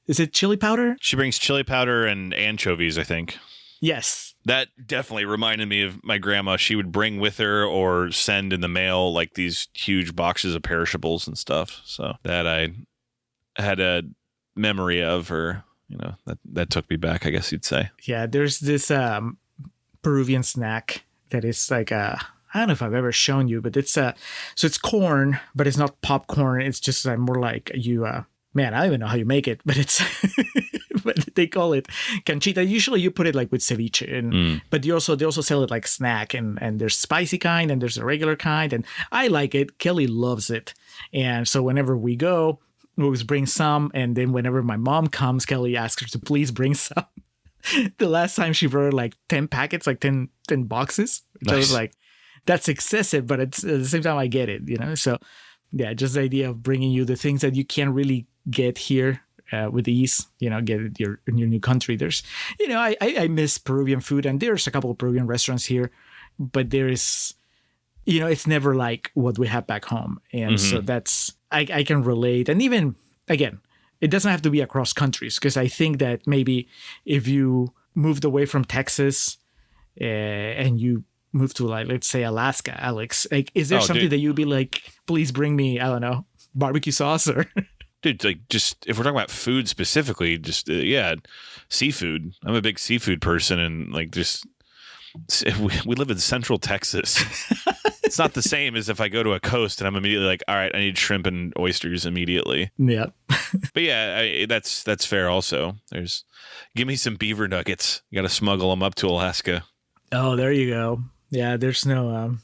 Is it chili powder? She brings chili powder and anchovies, I think. Yes. That definitely reminded me of my grandma. She would bring with her or send in the mail like these huge boxes of perishables and stuff. So that I had a memory of her, that took me back, I guess you'd say. Yeah, there's this Peruvian snack that is like I don't know if I've ever shown you, but it's so it's corn, but it's not popcorn. It's just more like man, I don't even know how you make it, but it's but they call it canchita. Usually you put it like with ceviche, and but they also sell it like snack, and there's spicy kind and there's a regular kind, and I like it. Kelly loves it, and so whenever we go, we always bring some, and then whenever my mom comes, Kelly asks her to please bring some. The last time she brought like 10 packets, like 10 boxes, which nice. I was like, that's excessive, but it's at the same time I get it, So yeah, just the idea of bringing you the things that you can't really get here with ease, get it in your new country. There's, I miss Peruvian food, and there's a couple of Peruvian restaurants here, but there is, it's never like what we have back home. And so that's, I can relate. And even, again, it doesn't have to be across countries, because I think that maybe if you moved away from Texas and you moved to, like, let's say Alaska, Alex, like, is there something that you'd be like, please bring me, I don't know, barbecue sauce or... Dude, like, just if we're talking about food specifically, just seafood. I'm a big seafood person, and like, just we live in Central Texas. It's not the same as if I go to a coast and I'm immediately like, all right, I need shrimp and oysters immediately. Yeah. But yeah, that's fair. Also, give me some beaver nuggets. You got to smuggle them up to Alaska. Oh, there you go. Yeah, there's no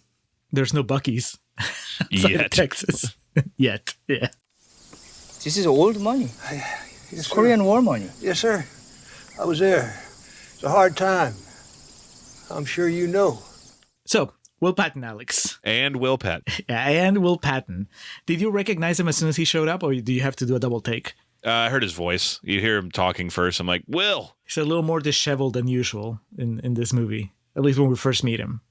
Buc-ee's yet. Texas yet. Yeah. This is old money. It's Korean War money. Yes, sir. I was there. It's a hard time. I'm sure you know. So, Will Patton, Alex. And Will Patton. Yeah, and Will Patton. Did you recognize him as soon as he showed up, or do you have to do a double take? I heard his voice. You hear him talking first. I'm like, Will. He's a little more disheveled than usual in this movie, at least when we first meet him.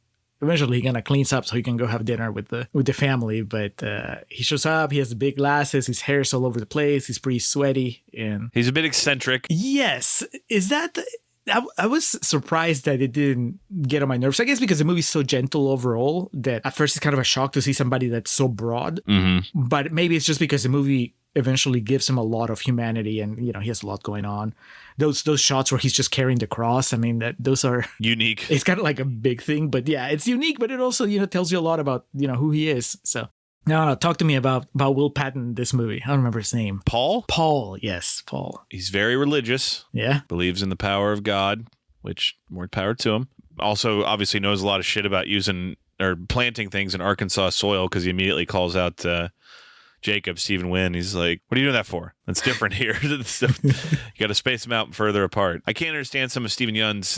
Eventually, he kind of cleans up so he can go have dinner with the family. But he shows up. He has the big glasses. His hair's all over the place. He's pretty sweaty, and he's a bit eccentric. Yes, is that? I was surprised that it didn't get on my nerves. I guess because the movie's so gentle overall that at first it's kind of a shock to see somebody that's so broad. Mm-hmm. But maybe it's just because the movie eventually gives him a lot of humanity, and he has a lot going on. Those shots where he's just carrying the cross, I mean, those are unique. It's kind of like a big thing, but yeah, it's unique, but it also tells you a lot about who he is. So No, talk to me about Will Patton in this movie. I don't remember his name. Paul? Paul, yes, Paul. He's very religious. Yeah. Believes in the power of God, which more power to him. Also, obviously knows a lot of shit about using or planting things in Arkansas soil because he immediately calls out Jacob, Stephen Wynn. He's like, what are you doing that for? That's different here. So you got to space them out further apart. I can't understand some of Stephen Yeun's,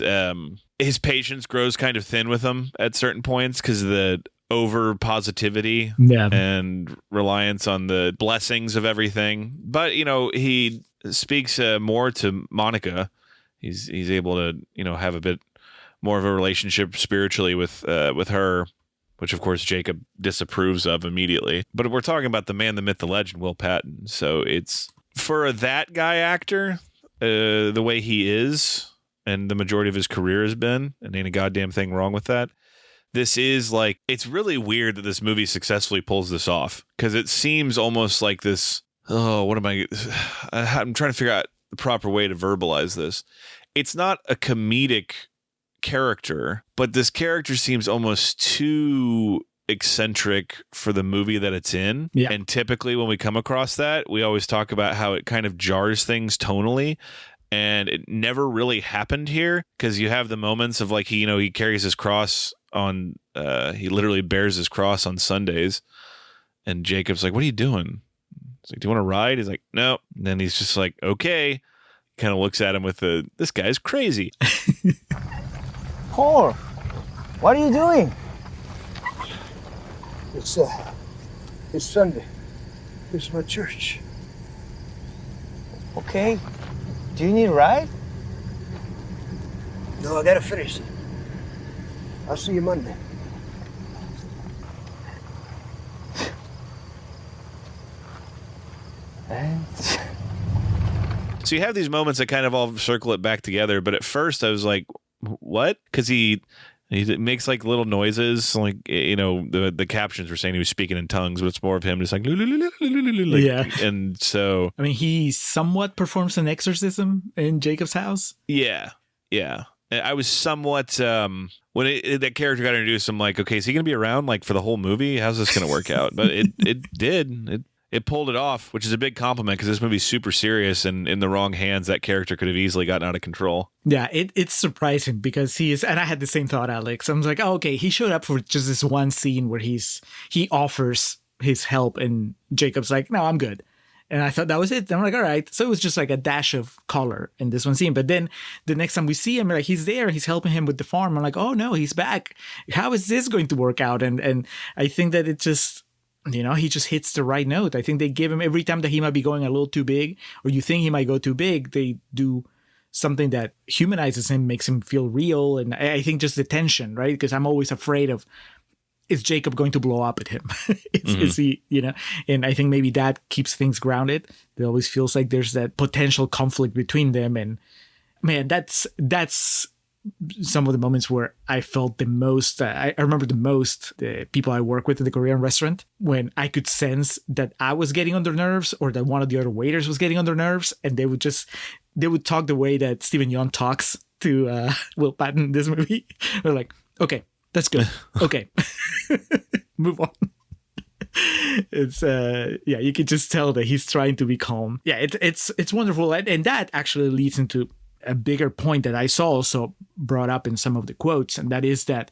his patience grows kind of thin with him at certain points because of the over positivity and reliance on the blessings of everything. But, you know, he speaks more to Monica. He's able to, you know, have a bit more of a relationship spiritually with her, which of course Jacob disapproves of immediately. But we're talking about the man, the myth, the legend, Will Patton. So it's for that guy actor, the way he is, and the majority of his career has been, and ain't a goddamn thing wrong with that. This is like, it's really weird that this movie successfully pulls this off because it seems almost like this. Oh, what am I? I'm trying to figure out the proper way to verbalize this. It's not a comedic character, but this character seems almost too eccentric for the movie that it's in. Yeah. And typically when we come across that, we always talk about how it kind of jars things tonally. And it never really happened here because you have the moments of like, he carries his cross on, he literally bears his cross on Sundays. And Jacob's like, what are you doing? He's like, do you want to ride? He's like, no. And then he's just like, okay. Kind of looks at him with this guy's crazy. Paul, what are you doing? It's Sunday. It's my church. Okay. Do you need a ride? No, I gotta finish it. I'll see you Monday. So you have these moments that kind of all circle it back together. But at first I was like, what? Because he makes like little noises, like, the captions were saying he was speaking in tongues, but it's more of him just like, yeah. And so, I mean, he somewhat performs an exorcism in Jacob's house. Yeah. I was somewhat when that character got introduced, I'm like, okay, is he going to be around like for the whole movie? How's this going to work out? But it did. It pulled it off, which is a big compliment because this movie's super serious, and in the wrong hands, that character could have easily gotten out of control. Yeah, it's surprising because he is, and I had the same thought, Alex. I was like, oh, okay, he showed up for just this one scene where he offers his help, and Jacob's like, no, I'm good. And I thought that was it. And I'm like, all right. So it was just like a dash of color in this one scene. But then the next time we see him, like he's there, he's helping him with the farm. I'm like, oh no, he's back. How is this going to work out? And I think that it just, he just hits the right note. I think they give him every time that he might be going a little too big, or you think he might go too big, they do something that humanizes him, makes him feel real. And I think just the tension, right? Because I'm always afraid of, is Jacob going to blow up at him? Is he, and I think maybe that keeps things grounded. It always feels like there's that potential conflict between them. And man, that's some of the moments where I felt the most. I remember the most the people I work with in the Korean restaurant, when I could sense that I was getting on their nerves, or that one of the other waiters was getting on their nerves, and they would talk the way that Stephen Yeun talks to Will Patton in this movie. They're like, okay, that's good. Okay, move on. It's you could just tell that he's trying to be calm. Yeah, it's wonderful, and that actually leads into a bigger point that I saw also brought up in some of the quotes, and that is that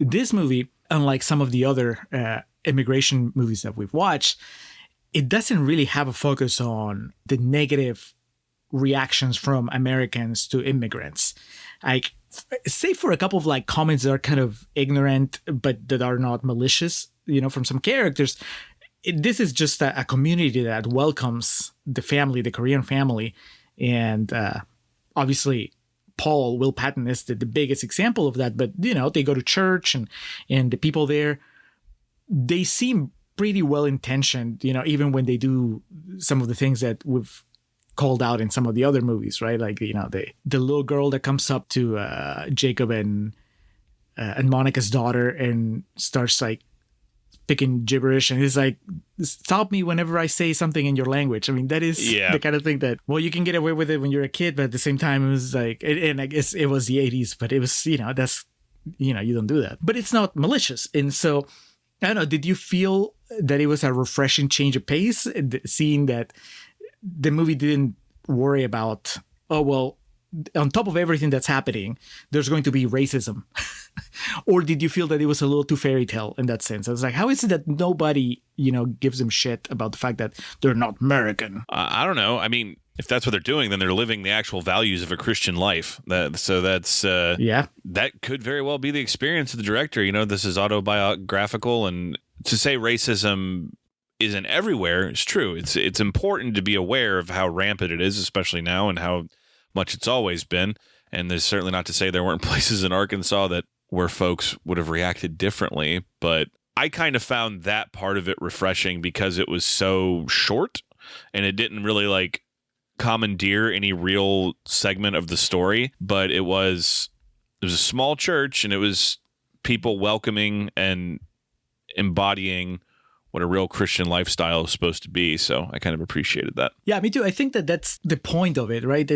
this movie, unlike some of the other immigration movies that we've watched, it doesn't really have a focus on the negative reactions from Americans to immigrants. Like, save for a couple of like comments that are kind of ignorant, but that are not malicious, from some characters. This is just a community that welcomes the Korean family, and obviously, Will Patton is the biggest example of that. But, they go to church, and the people there, they seem pretty well-intentioned, even when they do some of the things that we've called out in some of the other movies, right? Like, the little girl that comes up to Jacob and Monica's daughter and starts, like, speaking gibberish, and he's like, stop me whenever I say something in your language. I mean, that is the kind of thing that, well, you can get away with it when you're a kid, but at the same time, it was like, and I guess it was the 80s, but it was, that's, you don't do that. But it's not malicious. And so I don't know. Did you feel that it was a refreshing change of pace, seeing that the movie didn't worry about, oh, well, on top of everything that's happening, there's going to be racism? Or did you feel that it was a little too fairy tale in that sense? I was like, how is it that nobody, gives them shit about the fact that they're not American? I don't know. I mean, if that's what they're doing, then they're living the actual values of a Christian life. That could very well be the experience of the director. This is autobiographical, and to say racism isn't everywhere is true. It's important to be aware of how rampant it is, especially now, and how much it's always been. And there's certainly not to say there weren't places in Arkansas where folks would have reacted differently. But I kind of found that part of it refreshing because it was so short and it didn't really commandeer any real segment of the story. But it was a small church, and it was people welcoming and embodying what a real Christian lifestyle is supposed to be. So I kind of appreciated that. Yeah, me too. I think that's the point of it, right?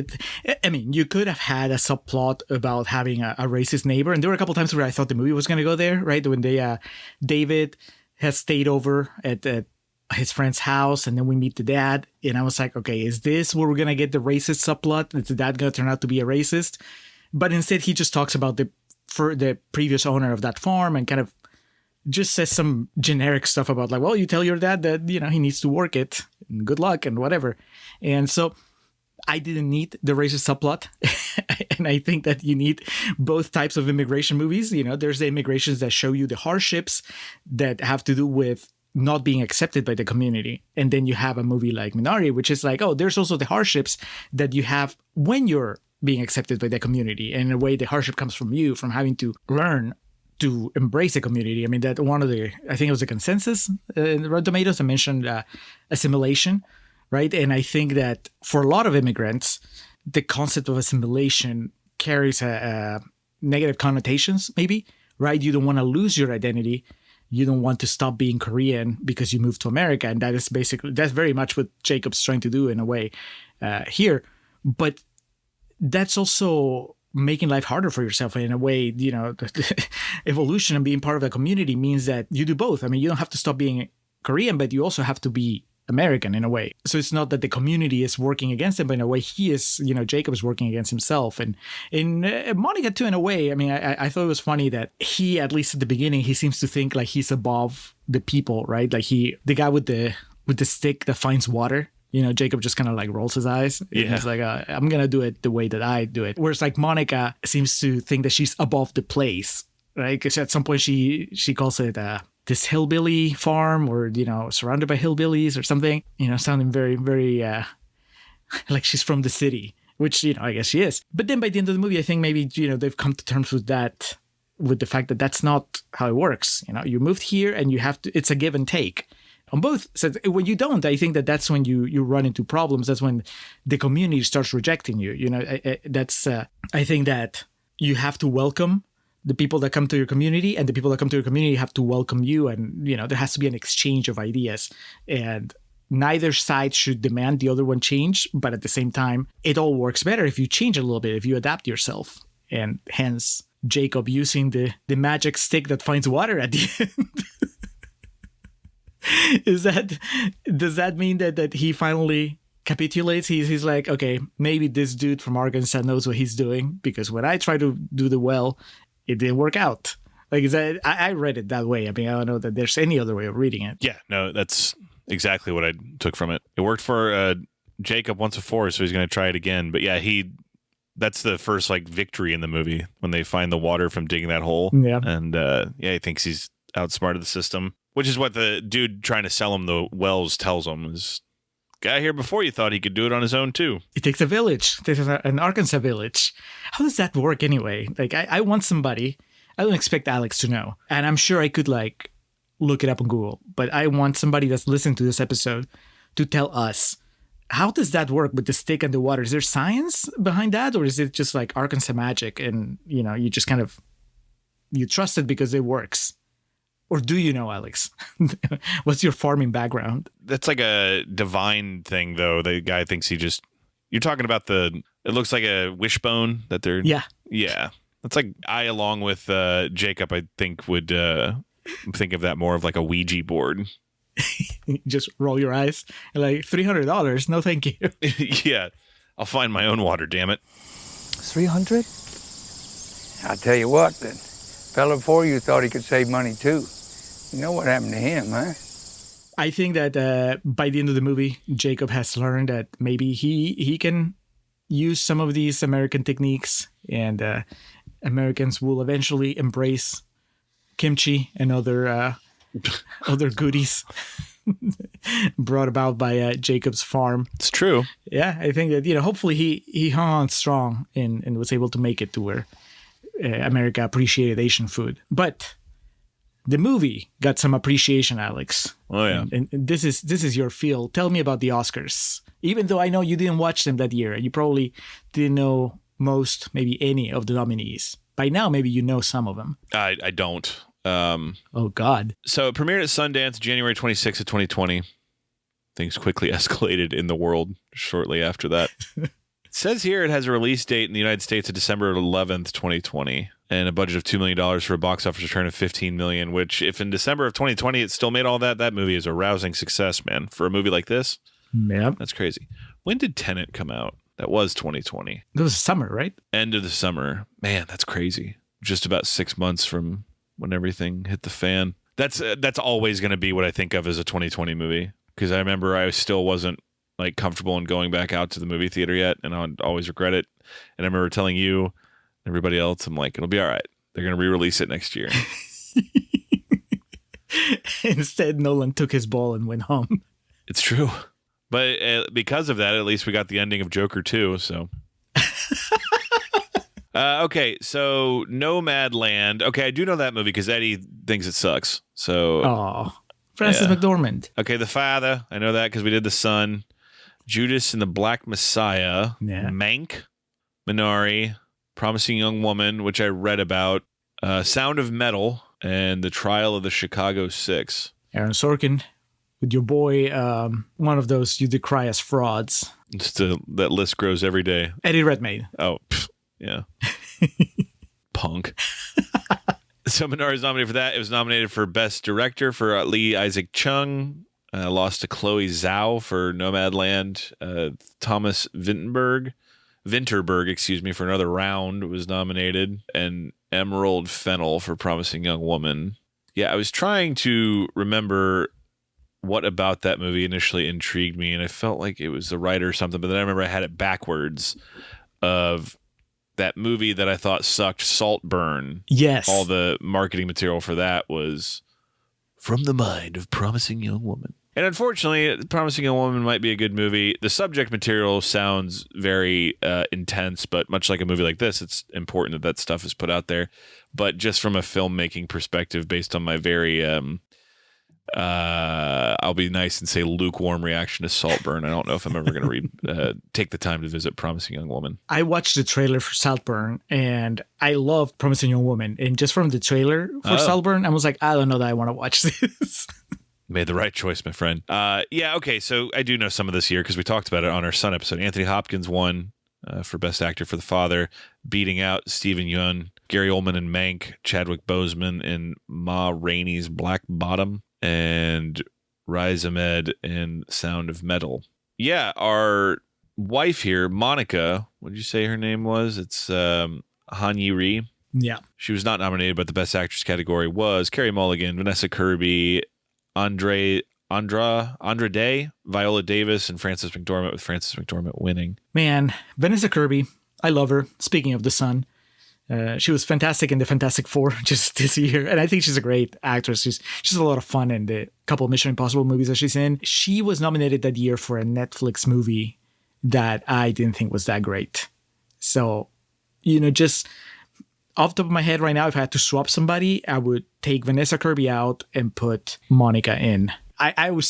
You could have had a subplot about having a racist neighbor. And there were a couple times where I thought the movie was going to go there, right? When David has stayed over at his friend's house, and then we meet the dad. And I was like, okay, is this where we're going to get the racist subplot? Is the dad going to turn out to be a racist? But instead, he just talks about the previous owner of that farm and kind of just says some generic stuff about well, you tell your dad that, he needs to work it, and good luck and whatever. And so I didn't need the racist subplot. And I think that you need both types of immigration movies. There's the immigrations that show you the hardships that have to do with not being accepted by the community. And then you have a movie like Minari, which is there's also the hardships that you have when you're being accepted by the community. And in a way, the hardship comes from you, from having to learn to embrace a community. I mean, that I think it was a consensus in Rotten Tomatoes. I mentioned assimilation, right? And I think that for a lot of immigrants, the concept of assimilation carries a negative connotations, maybe, right? You don't want to lose your identity. You don't want to stop being Korean because you moved to America. And that's very much what Jacob's trying to do in a way here. But that's also making life harder for yourself in a way. Evolution and being part of a community means that you do both. I mean, you don't have to stop being Korean, but you also have to be American in a way. So it's not that the community is working against him, but in a way he is, Jacob is working against himself. And in Monica too, in a way, I mean, I thought it was funny that he, at least at the beginning, he seems to think like he's above the people, right? Like the guy with the stick that finds water. Jacob just kind of rolls his eyes. Yeah. He's like, I'm going to do it the way that I do it. Whereas Monica seems to think that she's above the place, right? Because at some point she calls it this hillbilly farm, or, surrounded by hillbillies or something, sounding very, very like she's from the city, which, I guess she is. But then by the end of the movie, I think maybe, they've come to terms with that, with the fact that that's not how it works. You moved here and you have to, it's a give and take. On both sides. When you don't, I think that's when you run into problems. That's when the community starts rejecting you. I think that you have to welcome the people that come to your community, and the people that come to your community have to welcome you. And, there has to be an exchange of ideas, and neither side should demand the other one change. But at the same time, it all works better if you change a little bit, if you adapt yourself. And hence Jacob using the magic stick that finds water at the end. Does that mean that he finally capitulates? He's like, okay, maybe this dude from Arkansas knows what he's doing, because when I try to do the well, it didn't work out. I read it that way. I mean, I don't know that there's any other way of reading it. Yeah, no, that's exactly what I took from it. It worked for Jacob once before, so he's going to try it again. But yeah, that's the first victory in the movie, when they find the water from digging that hole. Yeah. And he thinks he's outsmarted the system. Which is what the dude trying to sell him the wells tells him, is, guy here before you thought he could do it on his own too. It takes a village. It takes an Arkansas village. How does that work anyway? I want somebody, I don't expect Alex to know. And I'm sure I could look it up on Google, but I want somebody that's listening to this episode to tell us, how does that work with the stick and the water? Is there science behind that? Or is it just Arkansas magic and, you just kind of, you trust it because it works? Or do you know, Alex? What's your farming background? That's like a divine thing, though. The guy thinks you're talking about it looks like a wishbone that they're... Yeah. Yeah. That's I, along with Jacob, I think would I'm thinking of that more of like a Ouija board. Just roll your eyes and like $300. No, thank you. Yeah, I'll find my own water. Damn it. 300? I'll tell you what, the fellow before you thought he could save money too. You know what happened to him, huh? I think that by the end of the movie, Jacob has learned that maybe he can use some of these American techniques, and Americans will eventually embrace kimchi and other goodies brought about by Jacob's farm. It's true. Yeah, I think that, hopefully he hung on strong and was able to make it to where America appreciated Asian food. But the movie got some appreciation, Alex. Oh, yeah. And this is your field. Tell me about the Oscars. Even though I know you didn't watch them that year, you probably didn't know most, maybe any of the nominees. By now, maybe you know some of them. I don't. Oh, God. So it premiered at Sundance January 26th of 2020. Things quickly escalated in the world shortly after that. It says here it has a release date in the United States of December 11th, 2020, and a budget of $2 million for a box office return of $15 million, which if in December of 2020 it still made all that movie is a rousing success, man. For a movie like this, yeah, that's crazy. When did Tenet come out? That was 2020. It was summer, right? End of the summer. Man, that's crazy. Just about 6 months from when everything hit the fan. That's always going to be what I think of as a 2020 movie, because I remember I still wasn't like comfortable in going back out to the movie theater yet, and I'd always regret it. And I remember telling you and everybody else, I'm like, it'll be all right. They're going to re-release it next year. Instead, Nolan took his ball and went home. It's true. But because of that, at least we got the ending of Joker 2, so... Okay, so Nomadland. Okay, I do know that movie because Eddie thinks it sucks. So, Francis McDormand. Okay, The Father. I know that because we did The Son. Judas and the Black Messiah. Yeah. Mank. Minari. Promising Young Woman, which I read about. Sound of Metal. And The Trial of the Chicago Six. Aaron Sorkin. With your boy, one of those you decry as frauds. That list grows every day. Eddie Redmayne. Oh, yeah. Punk. So Minari is nominated for that. It was nominated for Best Director for Lee Isaac Chung. Lost to Chloe Zhao for Nomadland. Thomas Vinterberg, for Another Round was nominated. And Emerald Fennell for Promising Young Woman. Yeah, I was trying to remember what about that movie initially intrigued me, and I felt like it was the writer or something, but then I remember I had it backwards of that movie that I thought sucked, Saltburn. Yes. All the marketing material for that was from the mind of Promising Young Woman. And unfortunately, Promising Young Woman might be a good movie. The subject material sounds very intense, but much like a movie like this, it's important that stuff is put out there. But just from a filmmaking perspective, based on my very... I'll be nice and say lukewarm reaction to Saltburn. I don't know if I'm ever going to take the time to visit Promising Young Woman. I watched the trailer for Saltburn and I loved Promising Young Woman. And just from the trailer for Saltburn, I was like, I don't know that I want to watch this. Made the right choice, my friend. Yeah, okay. So I do know some of this year because we talked about it on our Son episode. Anthony Hopkins won for Best Actor for The Father, beating out Stephen Yeun, Gary Oldman in Mank, Chadwick Boseman in Ma Rainey's Black Bottom, and Riz Ahmed in Sound of Metal. Yeah, our wife here, Monica, what did you say her name was? It's Han Yi-ri. Yeah. She was not nominated, but the Best Actress category was Carey Mulligan, Vanessa Kirby, Andre Day, Viola Davis, and Frances McDormand, with Frances McDormand winning. Man, Vanessa Kirby, I love her. Speaking of The Son, she was fantastic in the Fantastic Four just this year, and I think she's a great actress. She's a lot of fun in the couple of Mission Impossible movies that she's in. She was nominated that year for a Netflix movie that I didn't think was that great. So, just off the top of my head right now, if I had to swap somebody, I would take Vanessa Kirby out and put Monica in. I would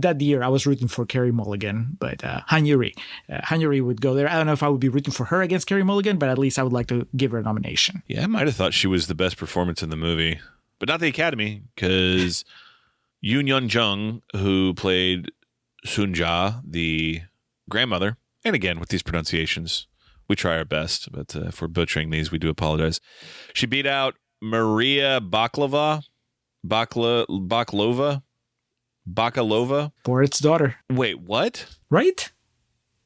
that year, I was rooting for Carey Mulligan, but Han Yi-ri would go there. I don't know if I would be rooting for her against Carey Mulligan, but at least I would like to give her a nomination. Yeah, I might have thought she was the best performance in the movie, but not the Academy, because Youn Yuh-jung, who played Sunja, the grandmother, and again, with these pronunciations, we try our best, but if we're butchering these, we do apologize. She beat out Maria Baklava Bakalova? Borat's daughter. Wait, what? Right?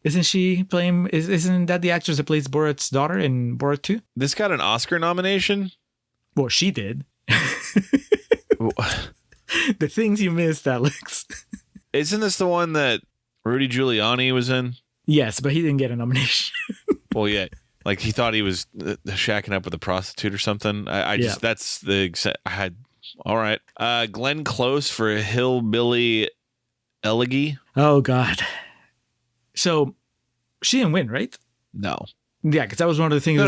Isn't she playing? Isn't that the actress that plays Borat's daughter in Borat 2? This got an Oscar nomination? Well, she did. The things you missed, Alex. Isn't this the one that Rudy Giuliani was in? Yes, but he didn't get a nomination. Well, yeah. Like he thought he was shacking up with a prostitute or something. That's the I had. All right. Glenn Close for Hillbilly Elegy. Oh, God. So she didn't win, right? No. Yeah, because that was one of the things.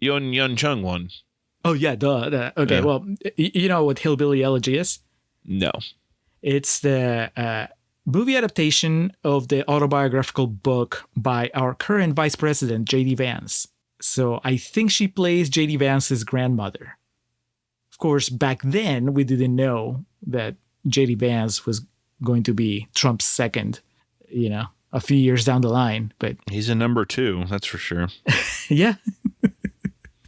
Youn Yuh-jung won. Oh, yeah, duh. Okay, Yeah. well, you know what Hillbilly Elegy is? No. It's the movie adaptation of the autobiographical book by our current vice president, J.D. Vance. So I think she plays J.D. Vance's grandmother. Of course, back then, we didn't know that J.D. Vance was going to be Trump's second, a few years down the line. But he's a number 2, that's for sure. Yeah.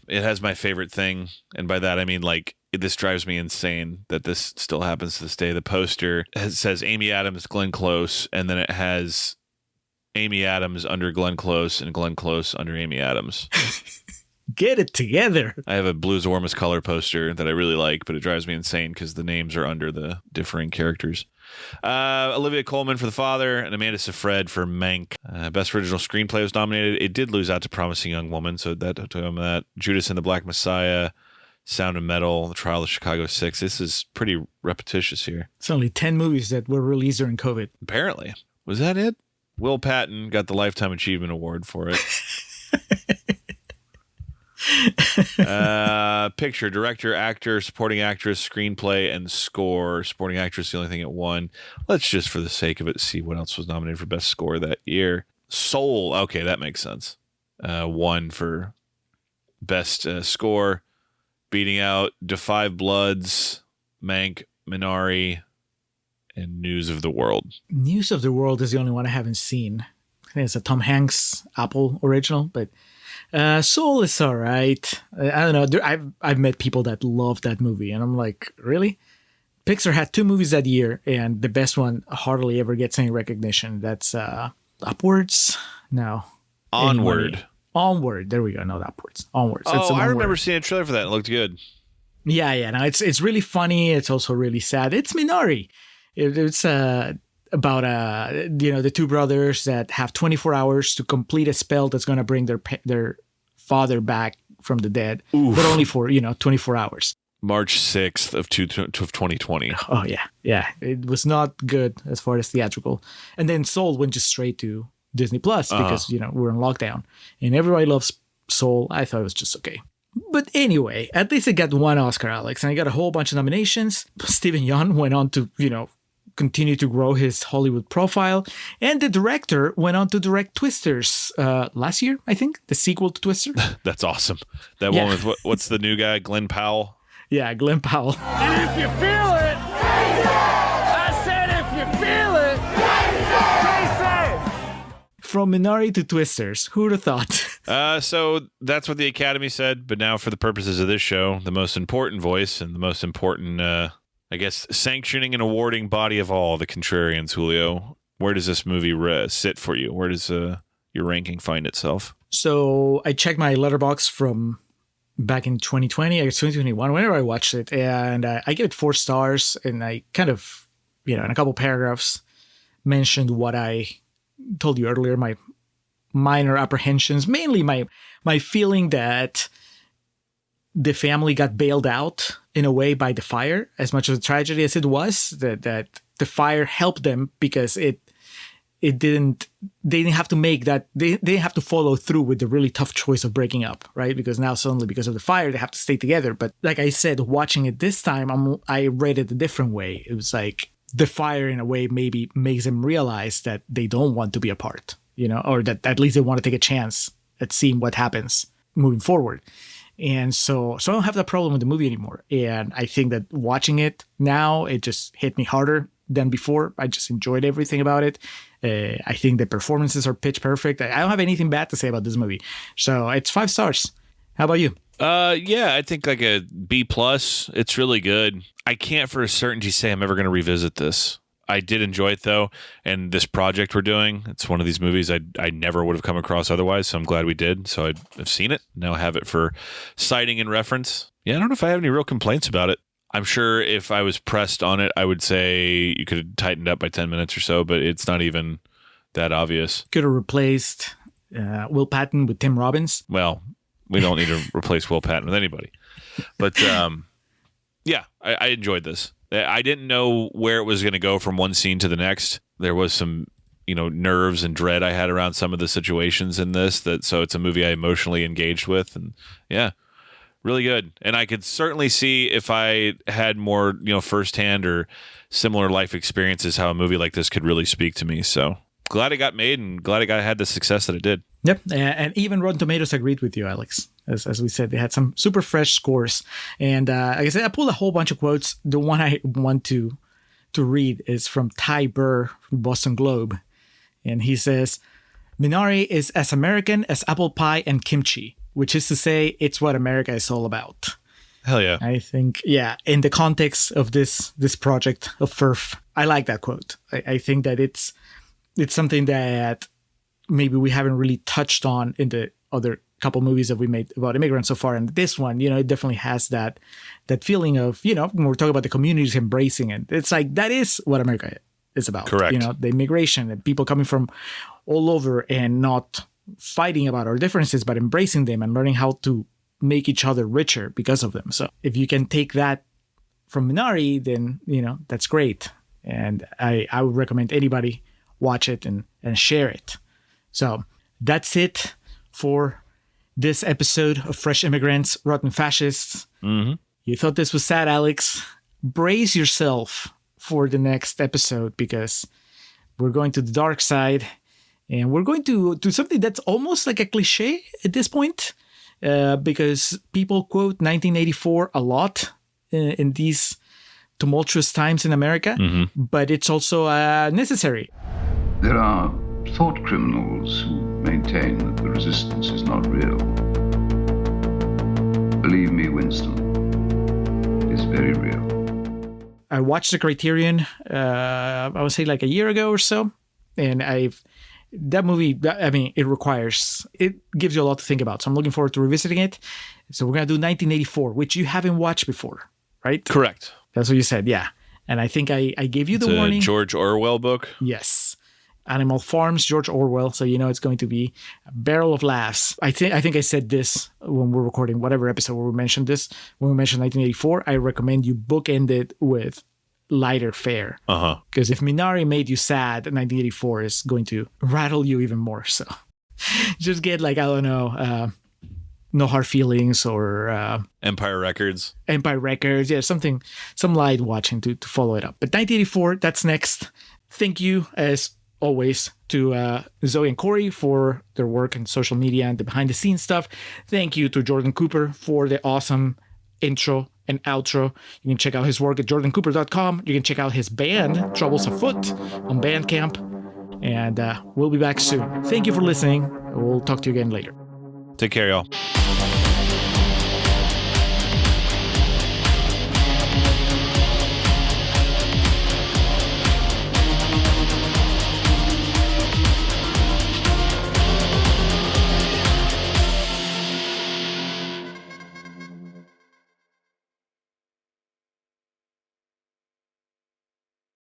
It has my favorite thing. And by that, I mean, like, this drives me insane that this still happens to this day. The poster says Amy Adams, Glenn Close, and then it has Amy Adams under Glenn Close and Glenn Close under Amy Adams. Get it together. I have a Blues Warmest Color poster that I really like, but it drives me insane because the names are under the differing characters. Olivia Colman for The Father and Amanda Seyfried for Mank. Best Original Screenplay was nominated. It did lose out to Promising Young Woman, so that Judas and the Black Messiah, Sound of Metal, The Trial of Chicago 6. This is pretty repetitious here. It's only 10 movies that were released during COVID. Apparently. Was that it? Will Patton got the Lifetime Achievement Award for it. Picture, director, actor, supporting actress, screenplay, and score. Supporting actress, the only thing it won. Let's just, for the sake of it, see what else was nominated for best score that year. Soul. Okay, that makes sense. Won for best score, beating out Da 5 Bloods, Mank, Minari, and News of the World. News of the World is the only one I haven't seen. I think it's a Tom Hanks Apple original, but Soul is all right. I don't know. I've met people that love that movie, and I'm like, really? Pixar had 2 movies that year, and the best one hardly ever gets any recognition. That's Upwards? No. Onward. Onward. There we go. Not Upwards. Onwards. Oh, I remember seeing a trailer for that. It looked good. Yeah. No, it's really funny. It's also really sad. It's Minari. It's about the 2 brothers that have 24 hours to complete a spell that's going to bring their father back from the dead. Oof. But only for 24 hours. March 6th of 2020. Oh yeah, it was not good as far as theatrical. And then Soul went just straight to Disney Plus because we're in lockdown, and everybody loves Soul. I thought it was just okay. But anyway, at least it got 1 Oscar, Alex, and I got a whole bunch of nominations. Steven Yeun went on to continue to grow his Hollywood profile, and the director went on to direct Twisters last year, I think, the sequel to Twister. That's awesome. That one with what's the new guy, Glenn Powell? Yeah, Glenn Powell. And if you feel it, I said if you feel it, stay safe. From Minari to Twisters, who'd have thought? So that's what the Academy said, but now for the purposes of this show, the most important voice and the most important, sanctioning and awarding body of all, the Contrarians, Julio. Where does this movie sit for you? Where does your ranking find itself? So I checked my letterbox from back in 2020, I guess 2021, whenever I watched it, and I gave it 4 stars, and I kind of, in a couple paragraphs, mentioned what I told you earlier, my minor apprehensions, mainly my feeling that the family got bailed out in a way by the fire, as much of a tragedy as it was, that the fire helped them because they didn't have to make that, they didn't have to follow through with the really tough choice of breaking up, right? Because now suddenly, because of the fire, they have to stay together. But like I said, watching it this time, I read it a different way. It was like the fire in a way maybe makes them realize that they don't want to be apart, or that at least they want to take a chance at seeing what happens moving forward. And so I don't have that problem with the movie anymore. And I think that watching it now, it just hit me harder than before. I just enjoyed everything about it. I think the performances are pitch perfect. I don't have anything bad to say about this movie. So it's 5 stars. How about you? Yeah, I think like a B plus. It's really good. I can't for a certainty say I'm ever going to revisit this. I did enjoy it though, and this project we're doing, it's one of these movies I never would have come across otherwise, so I'm glad we did. So I've seen it, now I have it for citing and reference. Yeah, I don't know if I have any real complaints about it. I'm sure if I was pressed on it, I would say you could have tightened up by 10 minutes or so, but it's not even that obvious. Could have replaced Will Patton with Tim Robbins. Well, we don't need to replace Will Patton with anybody. But yeah, I enjoyed this. I didn't know where it was going to go from one scene to the next. There was some, nerves and dread I had around some of the situations in this. So it's a movie I emotionally engaged with, and yeah, really good. And I could certainly see if I had more, firsthand or similar life experiences, how a movie like this could really speak to me. So glad it got made, and glad it had the success that it did. Yep, and even Rotten Tomatoes agreed with you, Alex. As we said, they had some super fresh scores. And like I said, I pulled a whole bunch of quotes. The one I want to read is from Ty Burr from Boston Globe. And he says, Minari is as American as apple pie and kimchi, which is to say, it's what America is all about. Hell yeah. I think, yeah, in the context of this project of FIRF, I like that quote. I think that it's something that maybe we haven't really touched on in the other couple movies that we made about immigrants so far. And this one, it definitely has that feeling of, when we're talking about the communities embracing it, it's like, that is what America is about. Correct. The immigration and people coming from all over and not fighting about our differences, but embracing them and learning how to make each other richer because of them. So if you can take that from Minari, then, that's great. And I would recommend anybody watch it and share it. So that's it for this episode of Fresh Immigrants, Rotten Fascists. Mm-hmm. You thought this was sad, Alex? Brace yourself for the next episode, because we're going to the dark side, and we're going to do something that's almost like a cliche at this point, because people quote 1984 a lot in these tumultuous times in America, but it's also necessary. There are thought criminals who maintain that the resistance is not real. Believe me, Winston, it is very real. I watched the Criterion, I would say like a year ago or so, and that movie, it gives you a lot to think about. So I'm looking forward to revisiting it. So we're going to do 1984, which you haven't watched before, right? Correct. That's what you said, yeah. And I think I gave you the warning. George Orwell book? Yes. Animal Farms, George Orwell. So it's going to be a barrel of laughs. I think I said this when we're recording whatever episode where we mentioned this. When we mentioned 1984, I recommend you bookend it with lighter fare. Because if Minari made you sad, 1984 is going to rattle you even more. So just get No Hard Feelings or Empire Records. Yeah, some light watching to follow it up. But 1984, that's next. Thank you as always to Zoe and Corey for their work in social media and the behind the scenes stuff. Thank you to Jordan Cooper for the awesome intro and outro. You can check out his work at jordancooper.com. You can check out his band, Troubles Afoot, on Bandcamp. And we'll be back soon. Thank you for listening. We'll talk to you again later. Take care, y'all.